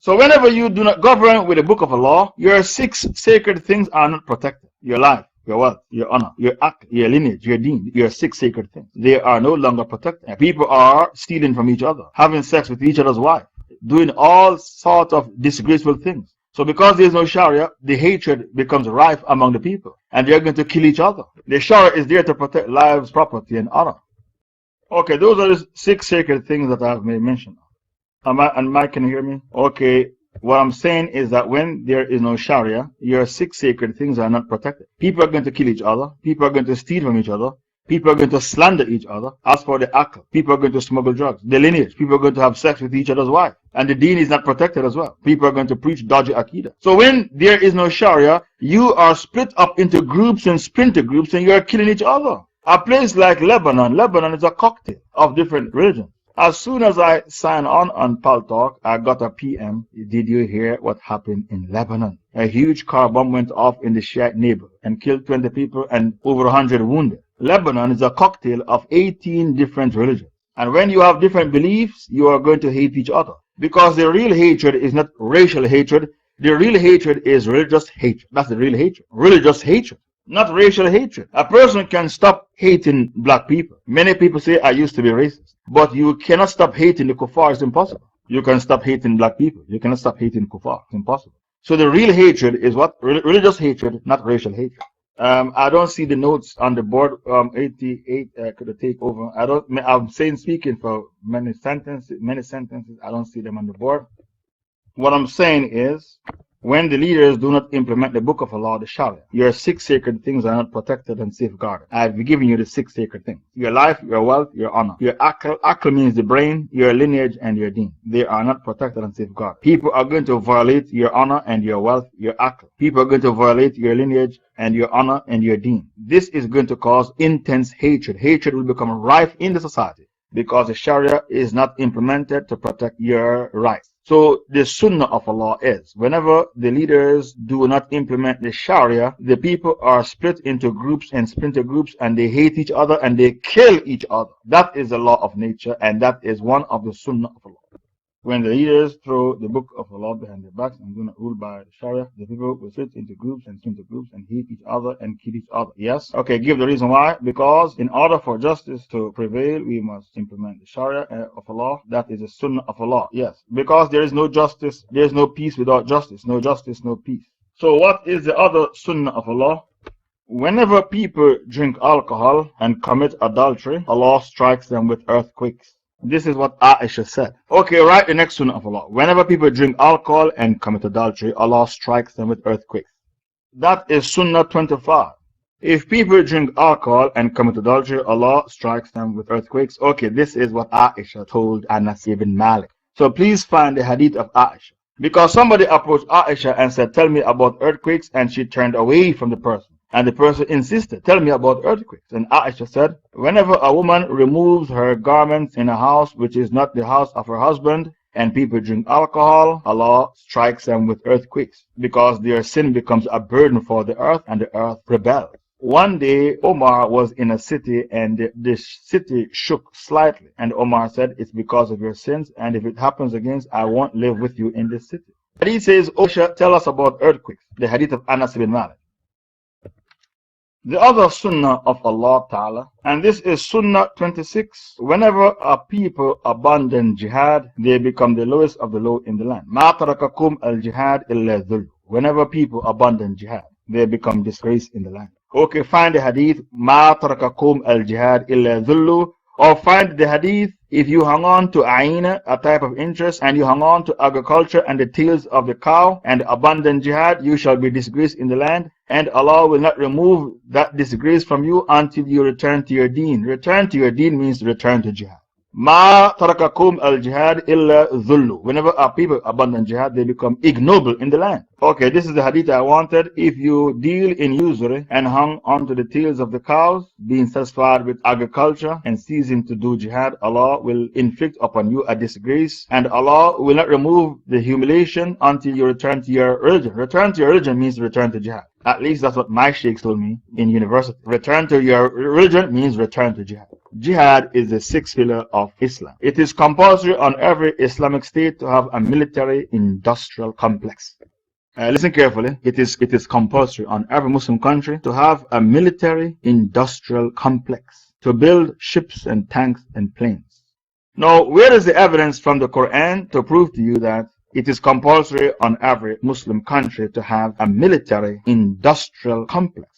So whenever you do not govern with the book of Allah, your 6 sacred things are not protected. Your life, your wealth, your honor, your act, your lineage, your deen, your 6 sacred things. They are no longer protected. And people are stealing from each other, having sex with each other's wife, doing all sorts of disgraceful things. So because there is no Sharia, the hatred becomes rife among the people. And they are going to kill each other. The Sharia is there to protect lives, property, and honor. Okay, those are the 6 sacred things that I have made mention of. And Mike, can you hear me? Okay, what I'm saying is that when there is no Sharia, your 6 sacred things are not protected. People are going to kill each other. People are going to steal from each other. People are going to slander each other. As for the akal, people are going to smuggle drugs. The lineage, people are going to have sex with each other's wife. And the deen is not protected as well. People are going to preach dodgy akida. So when there is no Sharia, you are split up into groups and splinter groups and you are killing each other. A place like Lebanon is a cocktail of different religions. As soon as I signed on Pal Talk, I got a PM. Did you hear what happened in Lebanon? A huge car bomb went off in the Shiite neighborhood and killed 20 people and over 100 wounded. Lebanon is a cocktail of 18 different religions. And when you have different beliefs, you are going to hate each other. Because the real hatred is not racial hatred. The real hatred is religious hatred. That's the real hatred. Religious hatred. Not racial hatred. A person can stop hating black people. Many people say, I used to be racist. But you cannot stop hating the kuffar. It's impossible. You can stop hating black people. You cannot stop hating kuffar. It's impossible. So the real hatred is what? Religious hatred, not racial hatred. I don't see the notes on the board. 88 could take over. I'm speaking for many sentences. I don't see them on the board. What I'm saying is, when the leaders do not implement the book of Allah, the Sharia, your 6 sacred things are not protected and safeguarded. I've given you the 6 sacred things. Your life, your wealth, your honor. Your akal. Akal means the brain, your lineage, and your deen. They are not protected and safeguarded. People are going to violate your honor and your wealth, your akal. People are going to violate your lineage and your honor and your deen. This is going to cause intense hatred. Hatred will become rife in the society because the Sharia is not implemented to protect your rights. So the sunnah of Allah is, whenever the leaders do not implement the Sharia, the people are split into groups and splinter groups and they hate each other and they kill each other. That is the law of nature and that is one of the sunnah of Allah. When the leaders throw the book of Allah behind their backs and do not rule by the Sharia, the people will split into groups and splinter groups and hate each other and kill each other. Yes? Okay, give the reason why. Because in order for justice to prevail, we must implement the Sharia of Allah. That is the sunnah of Allah. Yes. Because there is no justice, there is no peace without justice. No justice, no peace. So what is the other sunnah of Allah? Whenever people drink alcohol and commit adultery, Allah strikes them with earthquakes. This is what Aisha said. Okay, right, the next sunnah of Allah. Whenever people drink alcohol and commit adultery, Allah strikes them with earthquakes. That is sunnah 25. If people drink alcohol and commit adultery, Allah strikes them with earthquakes. Okay, this is what Aisha told Anas ibn Malik. So please find the hadith of Aisha. Because somebody approached Aisha and said, tell me about earthquakes, and she turned away from the person. And the person insisted, tell me about earthquakes. And Aisha said, whenever a woman removes her garments in a house which is not the house of her husband, and people drink alcohol, Allah strikes them with earthquakes because their sin becomes a burden for the earth and the earth rebels. One day, Omar was in a city and the city shook slightly. And Omar said, it's because of your sins, and if it happens again, I won't live with you in this city. Hadith says, Osha, tell us about earthquakes. The hadith of Anas bin Malik. The other sunnah of Allah Ta'ala, and this is Sunnah 26. Whenever a people abandon jihad, they become the lowest of the low in the land. Ma tarakakum al-jihad illa dhul. Whenever people abandon jihad, they become disgraced in the land. Okay, find the hadith, Ma tarakakum al-jihad illa dhullu, or find the hadith, if you hang on to aina, a type of interest, and you hang on to agriculture and the tails of the cow, and abandon jihad, you shall be disgraced in the land, and Allah will not remove that disgrace from you until you return to your deen. Return to your deen means return to jihad. Ma tarakakum al-jihad illa dhullu. Whenever our people abandon jihad, they become ignoble in the land. Okay, this is the hadith I wanted. If you deal in usury and hung onto the tails of the cows, being satisfied with agriculture and ceasing to do jihad, Allah will inflict upon you a disgrace, and Allah will not remove the humiliation until you return to your religion. Return to your religion means return to jihad. At least that's what my Shaykh told me in university. Return to your religion means return to jihad. Jihad is the sixth pillar of Islam. It is compulsory on every Islamic state to have a military industrial complex. Listen carefully. It is compulsory on every Muslim country to have a military industrial complex to build ships and tanks and planes. Now, where is the evidence from the Quran to prove to you that it is compulsory on every Muslim country to have a military industrial complex?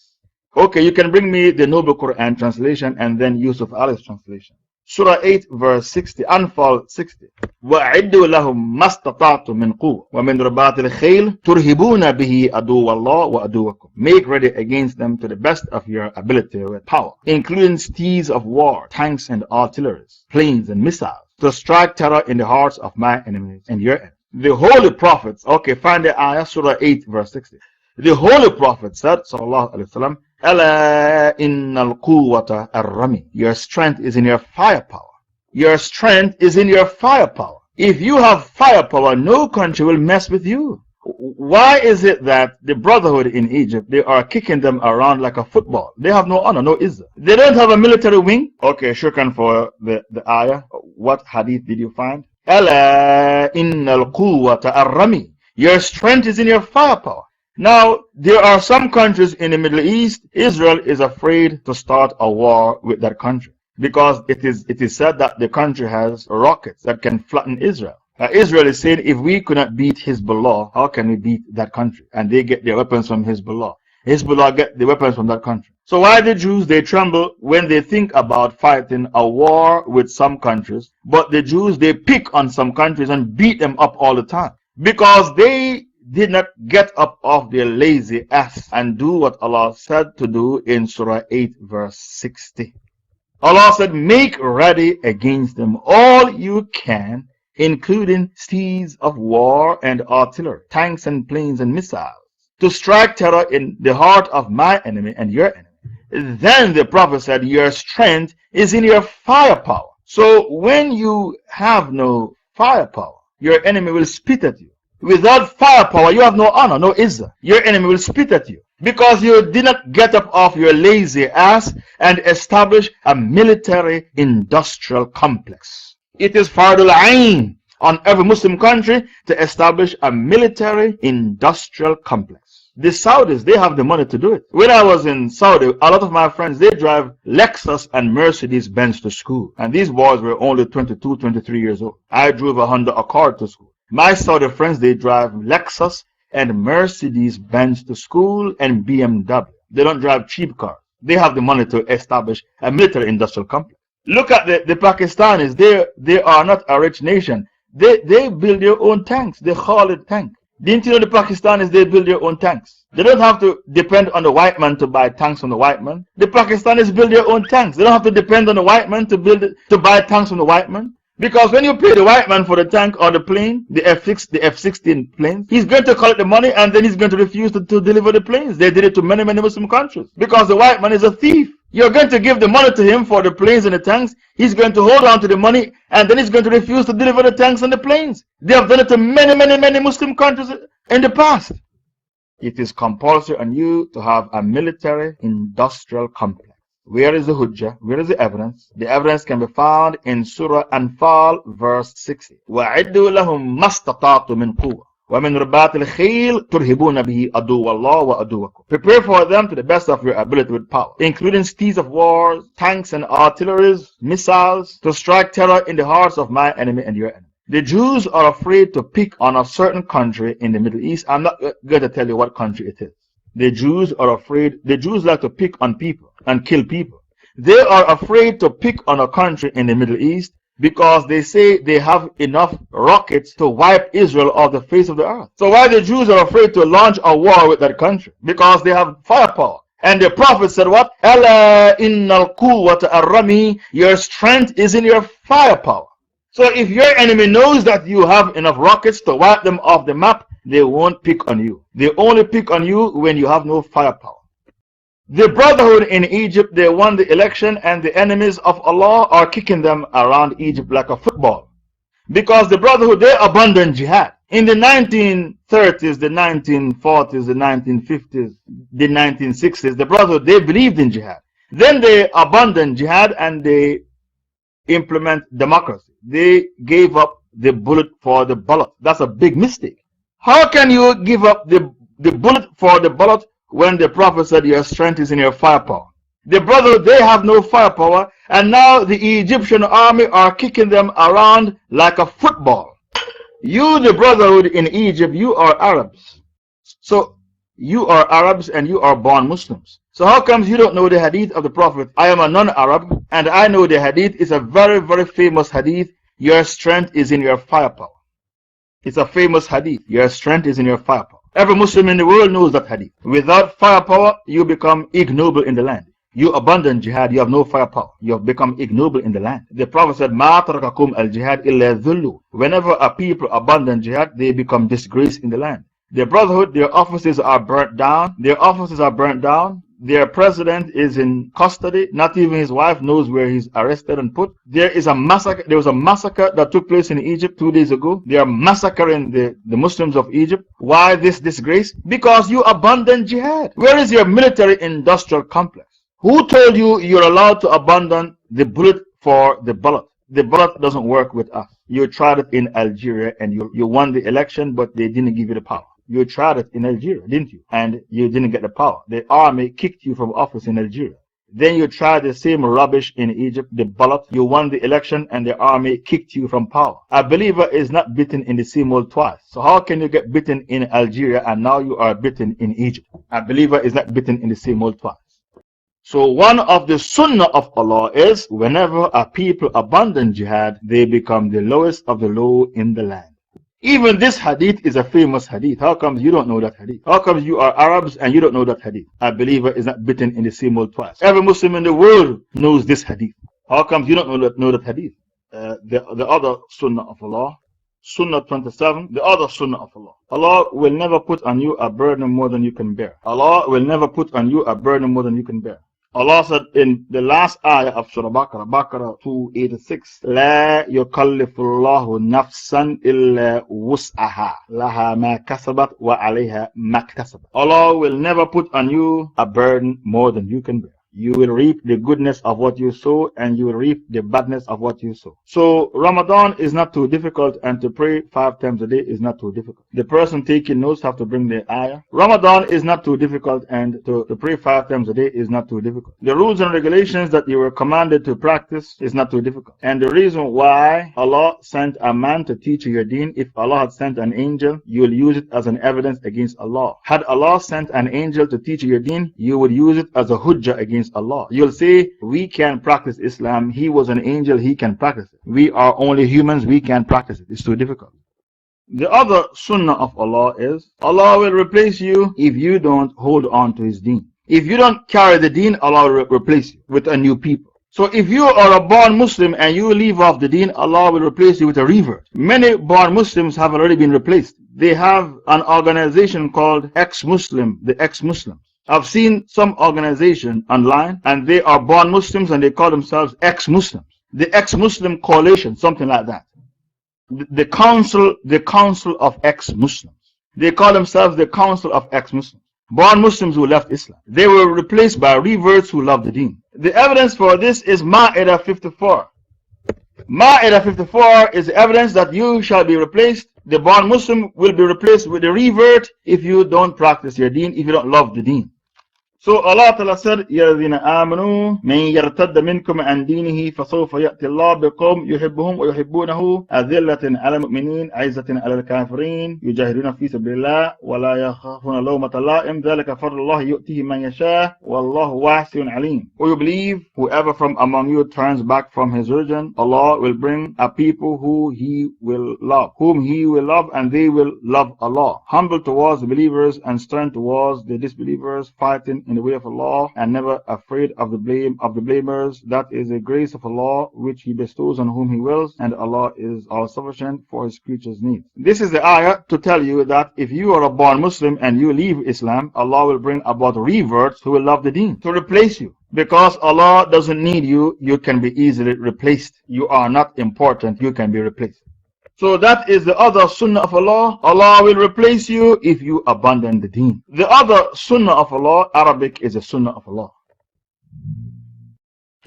Okay, you can bring me the Noble Quran translation and then Yusuf Ali's translation. Surah 8 verse 60, Anfal 60. وَأَعِدُّوا لَهُمْ مَا اسْتَطَعْتُم مِّن قُوَّةٍ وَمِن رِبَاطِ الْخَيْلِ تُرْهِبُونَ بِهِ عَدُوَّ اللَّهِ وَعَدُوَّكُمْ. Make ready against them to the best of your ability with power, including steeds of war, tanks and artilleries, planes and missiles, to strike terror in the hearts of my enemies and your enemies. The holy prophets, okay, find the ayah, Surah 8 verse 60. The holy prophet said, sallallahu alaihi wasallam, Ala innal quwwata ar-rami. Your strength is in your firepower. Your strength is in your firepower. If you have firepower, no country will mess with you. Why is it that the brotherhood in Egypt, they are kicking them around like a football? They have no honor, no izzah. They don't have a military wing. Okay, shukran for the ayah. What hadith did you find? Ala innal quwwata ar-rami. Your strength is in your firepower. Now, there are some countries in the Middle East. Israel is afraid to start a war with that country because it is said that the country has rockets that can flatten Israel. Israel is saying, if we could not beat Hezbollah, how can we beat that country? And they get their weapons from Hezbollah. Hezbollah get the weapons from that country. So why the Jews, they tremble when they think about fighting a war with some countries, but the Jews, they pick on some countries and beat them up all the time because they did not get up off their lazy ass and do what Allah said to do in Surah 8 verse 60. Allah said, make ready against them all you can, including steeds of war and artillery, tanks and planes and missiles, to strike terror in the heart of my enemy and your enemy. Then the Prophet said, your strength is in your firepower. So when you have no firepower, your enemy will spit at you. Without firepower, you have no honor, no izzah. Your enemy will spit at you because you did not get up off your lazy ass and establish a military industrial complex. It is fardul ayn on every Muslim country to establish a military industrial complex. The Saudis, they have the money to do it. When I was in Saudi, a lot of my friends, they drive Lexus and Mercedes Benz to school. And these boys were only 22, 23 years old. I drove a Honda Accord to school. My Saudi friends, they drive Lexus and Mercedes Benz to school and BMW. They don't drive cheap cars. They have the money to establish a military industrial complex. Look at the Pakistanis. They are not a rich nation. They build their own tanks. They call it tank. Didn't you know the Pakistanis, they build their own tanks? They don't have to depend on the white man to buy tanks from the white man. The Pakistanis build their own tanks. They don't have to depend on the white man to buy tanks from the white man. Because when you pay the white man for the tank or the plane, the F-16 planes, he's going to collect the money and then he's going to refuse to deliver the planes. They did it to many, many Muslim countries. Because the white man is a thief. You're going to give the money to him for the planes and the tanks. He's going to hold on to the money and then he's going to refuse to deliver the tanks and the planes. They have done it to many Muslim countries in the past. It is compulsory on you to have a military industrial complex. Where is the hujjah? Where is the evidence? The evidence can be found in Surah Anfal, verse 60. وَعِدُّوا لَهُمْ مَسْتَطَاعْتُ مِنْ قُوَّةٍ وَمِنْ رِبَاطِ الْخَيْلِ تُرْهِبُونَ بِهِ عَدُوَّ اللَّهِ وَعَدُوَّكُمْ. Prepare for them to the best of your ability with power, including steeds of war, tanks and artilleries, missiles, to strike terror in the hearts of my enemy and your enemy. The Jews are afraid to pick on a certain country in the Middle East. I'm not going to tell you what country it is. The Jews are afraid. The Jews like to pick on people and kill people. They are afraid to pick on a country in the Middle East because they say they have enough rockets to wipe Israel off the face of the earth. So why the Jews are afraid to launch a war with that country? Because they have firepower. And the Prophet said what? Ala innal quwwata ar-rami. Your strength is in your firepower. So if your enemy knows that you have enough rockets to wipe them off the map, they won't pick on you. They only pick on you when you have no firepower. The Brotherhood in Egypt, they won the election and the enemies of Allah are kicking them around Egypt like a football. Because the Brotherhood, they abandoned jihad. In the 1930s, the 1940s, the 1950s, the 1960s, the Brotherhood, they believed in jihad. Then they abandoned jihad and they implement democracy. They gave up the bullet for the bullet. That's a big mistake. How can you give up the bullet for the bullet when the Prophet said your strength is in your firepower? The Brotherhood, they have no firepower, and now the Egyptian army are kicking them around like a football. You, the Brotherhood in Egypt, you are Arabs. So you are Arabs and you are born Muslims. So how comes you don't know the hadith of the Prophet? I am a non-Arab and I know the hadith. It's a very famous hadith. Your strength is in your firepower. It's a famous hadith. Your strength is in your firepower. Every Muslim in the world knows that hadith. Without firepower, you become ignoble in the land. You abandon jihad, you have no firepower. You have become ignoble in the land. The Prophet said, مَا تَرَكَكُمْ الْجِهَادِ إِلَّا ذُلُّ. Whenever a people abandon jihad, they become disgraced in the land. The Brotherhood, their offices are burnt down. Their offices are burnt down. Their president is in custody. Not even his wife knows where he's arrested and put. There is a massacre. There was a massacre that took place in Egypt 2 days ago. They are massacring the Muslims of Egypt. Why this disgrace? Because you abandoned jihad. Where is your military industrial complex? Who told you you're allowed to abandon the bullet for the bullet? The bullet doesn't work with us. You tried it in Algeria and you won the election, but they didn't give you the power. You tried it in Algeria, didn't you? And you didn't get the power. The army kicked you from office in Algeria. Then you tried the same rubbish in Egypt, the bullet. You won the election and the army kicked you from power. A believer is not bitten in the same hole twice. So how can you get bitten in Algeria and now you are bitten in Egypt? A believer is not bitten in the same hole twice. So one of the sunnah of Allah is whenever a people abandon jihad, they become the lowest of the low in the land. Even this hadith is a famous hadith. How comes you don't know that hadith? How comes you are Arabs and you don't know that hadith? A believer is not bitten in the same hole twice. Every Muslim in the world knows this hadith. How comes you don't know that hadith? The other sunnah of Allah, Sunnah 27, the other sunnah of Allah. Allah will never put on you a burden more than you can bear. Allah will never put on you a burden more than you can bear. Allah said in the last ayah of Surah Baqarah, Baqarah 286, لا يكلف الله نفسا إلا وسعها لها ما كسبت وعليها ما اكتسبت. Allah will never put on you a burden more than you can bear. You will reap the goodness of what you sow and you will reap the badness of what you sow. So Ramadan is not too difficult and to pray 5 times a day is not too difficult. The person taking notes have to bring the ayah. Ramadan is not too difficult and to pray 5 times a day is not too difficult. The rules and regulations that you were commanded to practice is not too difficult. And the reason why Allah sent a man to teach you your deen, if Allah had sent an angel, you will use it as an evidence against Allah. Had Allah sent an angel to teach you your deen, you would use it as a hujjah against Allah. You'll say, we can practice Islam. He was an angel, he can practice it. We are only humans, we can't practice it. It's too difficult. The other sunnah of Allah is, Allah will replace you if you don't hold on to His deen. If you don't carry the deen, Allah will replace you with a new people. So if you are a born Muslim and you leave off the deen, Allah will replace you with a revert. Many born Muslims have already been replaced. They have an organization called ex-Muslim, the ex-Muslims. I've seen some organization online and they are born Muslims and they call themselves ex-Muslims. The ex-Muslim coalition, something like that. The council of ex-Muslims. They call themselves the council of ex-Muslims. Born Muslims who left Islam. They were replaced by reverts who loved the deen. The evidence for this is Ma'idah 54. Ma'idah 54 is evidence that you shall be replaced. The born Muslim will be replaced with a revert if you don't practice your deen, if you don't love the deen. So Allah Ta'ala said, يَا الَّذِينَ آمَنُوا مَنْ يَرْتَدَّ مِنْكُمْ عَنْ دِينِهِ فَسَوْفَ يَأْتِي اللَّهُ بِقَوْمٍ يُحِبُّهُمْ وَيُحِبُّونَهُ أَذِلَّةٍ عَلَى الْمُؤْمِنِينَ عِزَّةٍ عَلَى الْكَافِرِينَ يُجَاهِدُونَ فِي سَبِيلِ اللَّهِ وَلَا يَخَافُونَ لَوْمَةَ لَائِمٍ ذَلِكَ فَضْلُ اللَّهِ يُؤْتِيهِ مَنْ يَشَاءُ وَاللَّهُ وَاسِعٌ عَلِيمٌ. O you believe, whoever from among you turns back from his religion, Allah will bring a people whom He will love, and they will love Allah. Humble towards the believers and stern towards the disbelievers, fighting in the way of Allah, and never afraid of the blame of the blamers. That is a grace of Allah which He bestows on whom He wills, and Allah is all sufficient for His creatures' needs. This is the ayah to tell you that if you are a born Muslim and you leave Islam, Allah will bring about reverts who will love the deen to replace you. Because Allah doesn't need you, you can be easily replaced. You are not important, you can be replaced. So that is the other sunnah of Allah. Allah will replace you if you abandon the deen. The other sunnah of Allah, Arabic, is a sunnah of Allah.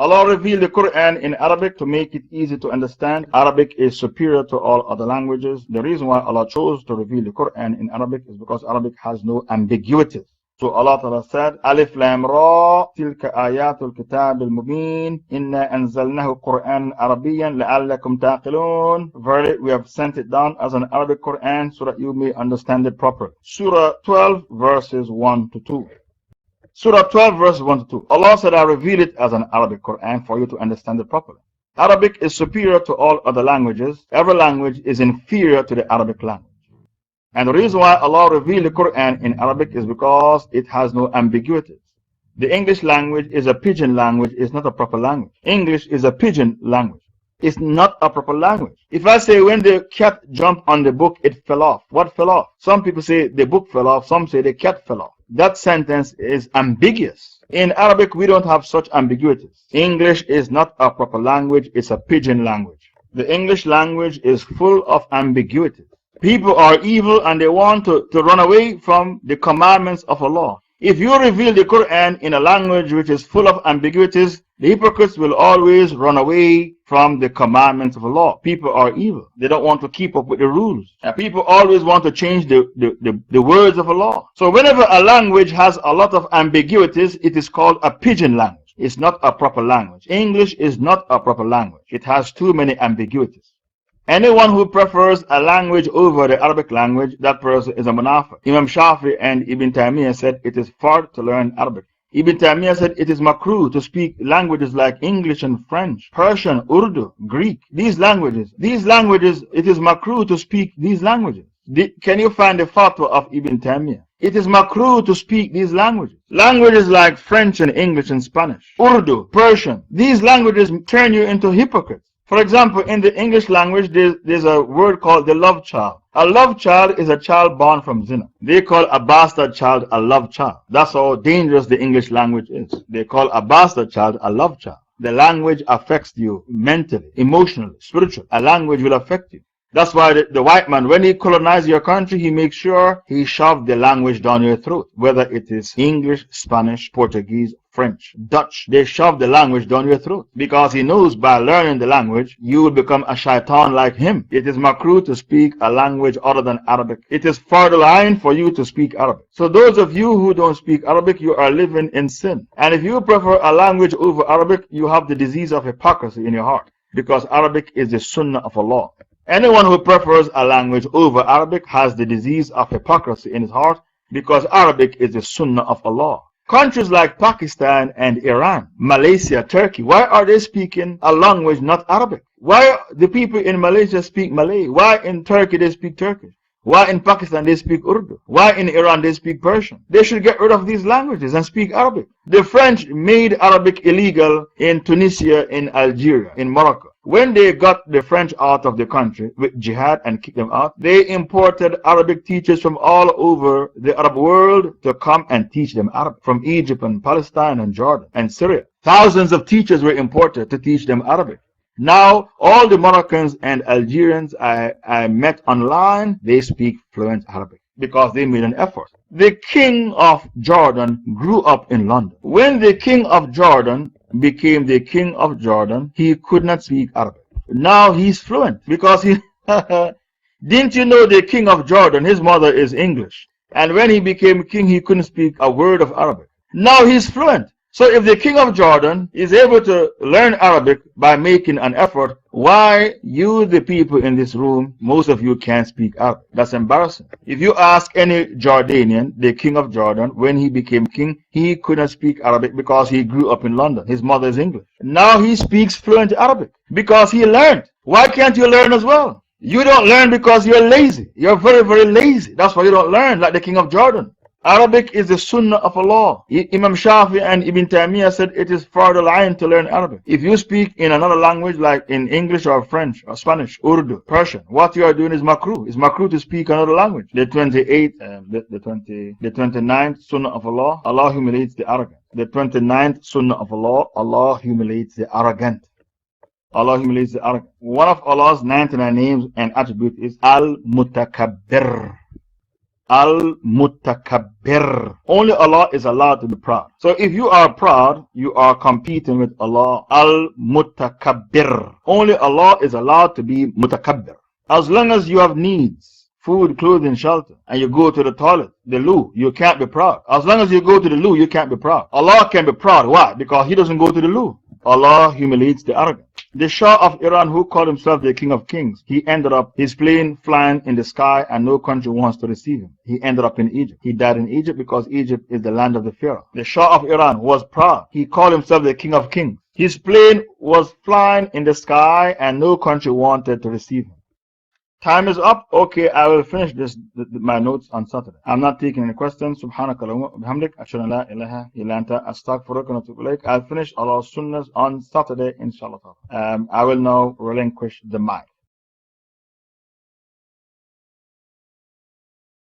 Allah revealed the Quran in Arabic to make it easy to understand. Arabic is superior to all other languages. The reason why Allah chose to reveal the Quran in Arabic is because Arabic has no ambiguities. So Allah Ta'ala said, Alif Lam Ra, Tilka Ayatul Kitab al Mubin, Inna Anzalnahu Quran Arabiyan, La'allakum Taqilun. Verily, we have sent it down as an Arabic Quran so that you may understand it properly. Surah 12, verses 1 to 2. Surah 12, verses 1 to 2. Allah said, I reveal it as an Arabic Quran for you to understand it properly. Arabic is superior to all other languages. Every language is inferior to the Arabic language. And the reason why Allah revealed the Quran in Arabic is because it has no ambiguities. The English language is a pidgin language, it's not a proper language. English is a pidgin language. It's not a proper language. If I say when the cat jumped on the book, it fell off. What fell off? Some people say the book fell off, some say the cat fell off. That sentence is ambiguous. In Arabic, we don't have such ambiguities. English is not a proper language, it's a pidgin language. The English language is full of ambiguities. People are evil and they want to run away from the commandments of Allah. If you reveal the Quran in a language which is full of ambiguities, the hypocrites will always run away from the commandments of Allah. People are evil. They don't want to keep up with the rules. And people always want to change the words of Allah. So whenever a language has a lot of ambiguities, it is called a pidgin language. It's not a proper language. English is not a proper language. It has too many ambiguities. Anyone who prefers a language over the Arabic language, that person is a munafiq. Imam Shafi and Ibn Taymiyyah said it is fard to learn Arabic. Ibn Taymiyyah said it is makruh to speak languages like English and French, Persian, Urdu, Greek. These languages, it is makruh to speak these languages. Can you find the fatwa of Ibn Taymiyyah? It is makruh to speak these languages. Languages like French and English and Spanish, Urdu, Persian. These languages turn you into hypocrites. For example, in the English language, there's a word called the love child. A love child is a child born from zina. They call a bastard child a love child. That's how dangerous the English language is. They call a bastard child a love child. The language affects you mentally, emotionally, spiritually. A language will affect you. That's why the white man, when he colonizes your country, he makes sure he shoves the language down your throat. Whether it is English, Spanish, Portuguese, French, Dutch, they shove the language down your throat. Because he knows by learning the language, you will become a shaitan like him. It is makruh to speak a language other than Arabic. It is fard line for you to speak Arabic. So those of you who don't speak Arabic, you are living in sin. And if you prefer a language over Arabic, you have the disease of hypocrisy in your heart. Because Arabic is the sunnah of Allah. Anyone who prefers a language over Arabic has the disease of hypocrisy in his heart, because Arabic is the sunnah of Allah. Countries like Pakistan and Iran, Malaysia, Turkey, why are they speaking a language not Arabic? Why the people in Malaysia speak Malay? Why in Turkey they speak Turkish? Why in Pakistan they speak Urdu? Why in Iran they speak Persian? They should get rid of these languages and speak Arabic. The French made Arabic illegal in Tunisia, in Algeria, in Morocco. When they got the French out of the country with jihad and kicked them out, they imported Arabic teachers from all over the Arab world to come and teach them Arabic, from Egypt and Palestine and Jordan and Syria. Thousands of teachers were imported to teach them Arabic. Now, all the Moroccans and Algerians I met online, they speak fluent Arabic because they made an effort. The king of Jordan grew up in London. When the king of Jordan became the king of Jordan, he could not speak Arabic. Now he's fluent because he. Didn't you know the king of Jordan, his mother is English? And when he became king, he couldn't speak a word of Arabic. Now he's fluent. So if the king of Jordan is able to learn Arabic by making an effort, why you, the people in this room, most of you can't speak Arabic? That's embarrassing. If you ask any Jordanian, the king of Jordan, when he became king, he couldn't speak Arabic because he grew up in London. His mother is English. Now he speaks fluent Arabic because he learned. Why can't you learn as well? You don't learn because you're lazy. You're very, very lazy. That's why you don't learn like the king of Jordan. Arabic is the sunnah of Allah. Imam Shafi and Ibn Taymiyyah said it is fard al-ain to learn Arabic. If you speak in another language like in English or French or Spanish, Urdu, Persian, what you are doing is makruh. It's makruh to speak another language. The 29th sunnah of Allah, Allah humiliates the arrogant. The 29th sunnah of Allah, Allah humiliates the arrogant. Allah humiliates the arrogant. One of Allah's 99 names and attributes is Al-Mutakabbir. Al-Mutakabbir. Only Allah is allowed to be proud. So if you are proud, you are competing with Allah. Al-Mutakabbir. Only Allah is allowed to be Mutakabbir. As long as you have needs, food, clothing, shelter, and you go to the toilet, the loo, you can't be proud. As long as you go to the loo, you can't be proud. Allah can be proud. Why? Because He doesn't go to the loo. Allah humiliates the arrogant. The Shah of Iran, who called himself the King of Kings, he ended up his plane flying in the sky and no country wants to receive him. He ended up in Egypt. He died in Egypt because Egypt is the land of the Pharaoh. The Shah of Iran was proud. He called himself the King of Kings. His plane was flying in the sky and no country wanted to receive him. Time is up. Okay, I will finish my notes on Saturday. I'm not taking any questions. Subhanakallahumma wa bihamdik. Ashhadu an la ilaha illa anta astaghfiruka wa atubu ilaik. I'll finish Allah's sunnahs on Saturday, inshallah. I will now relinquish the mic.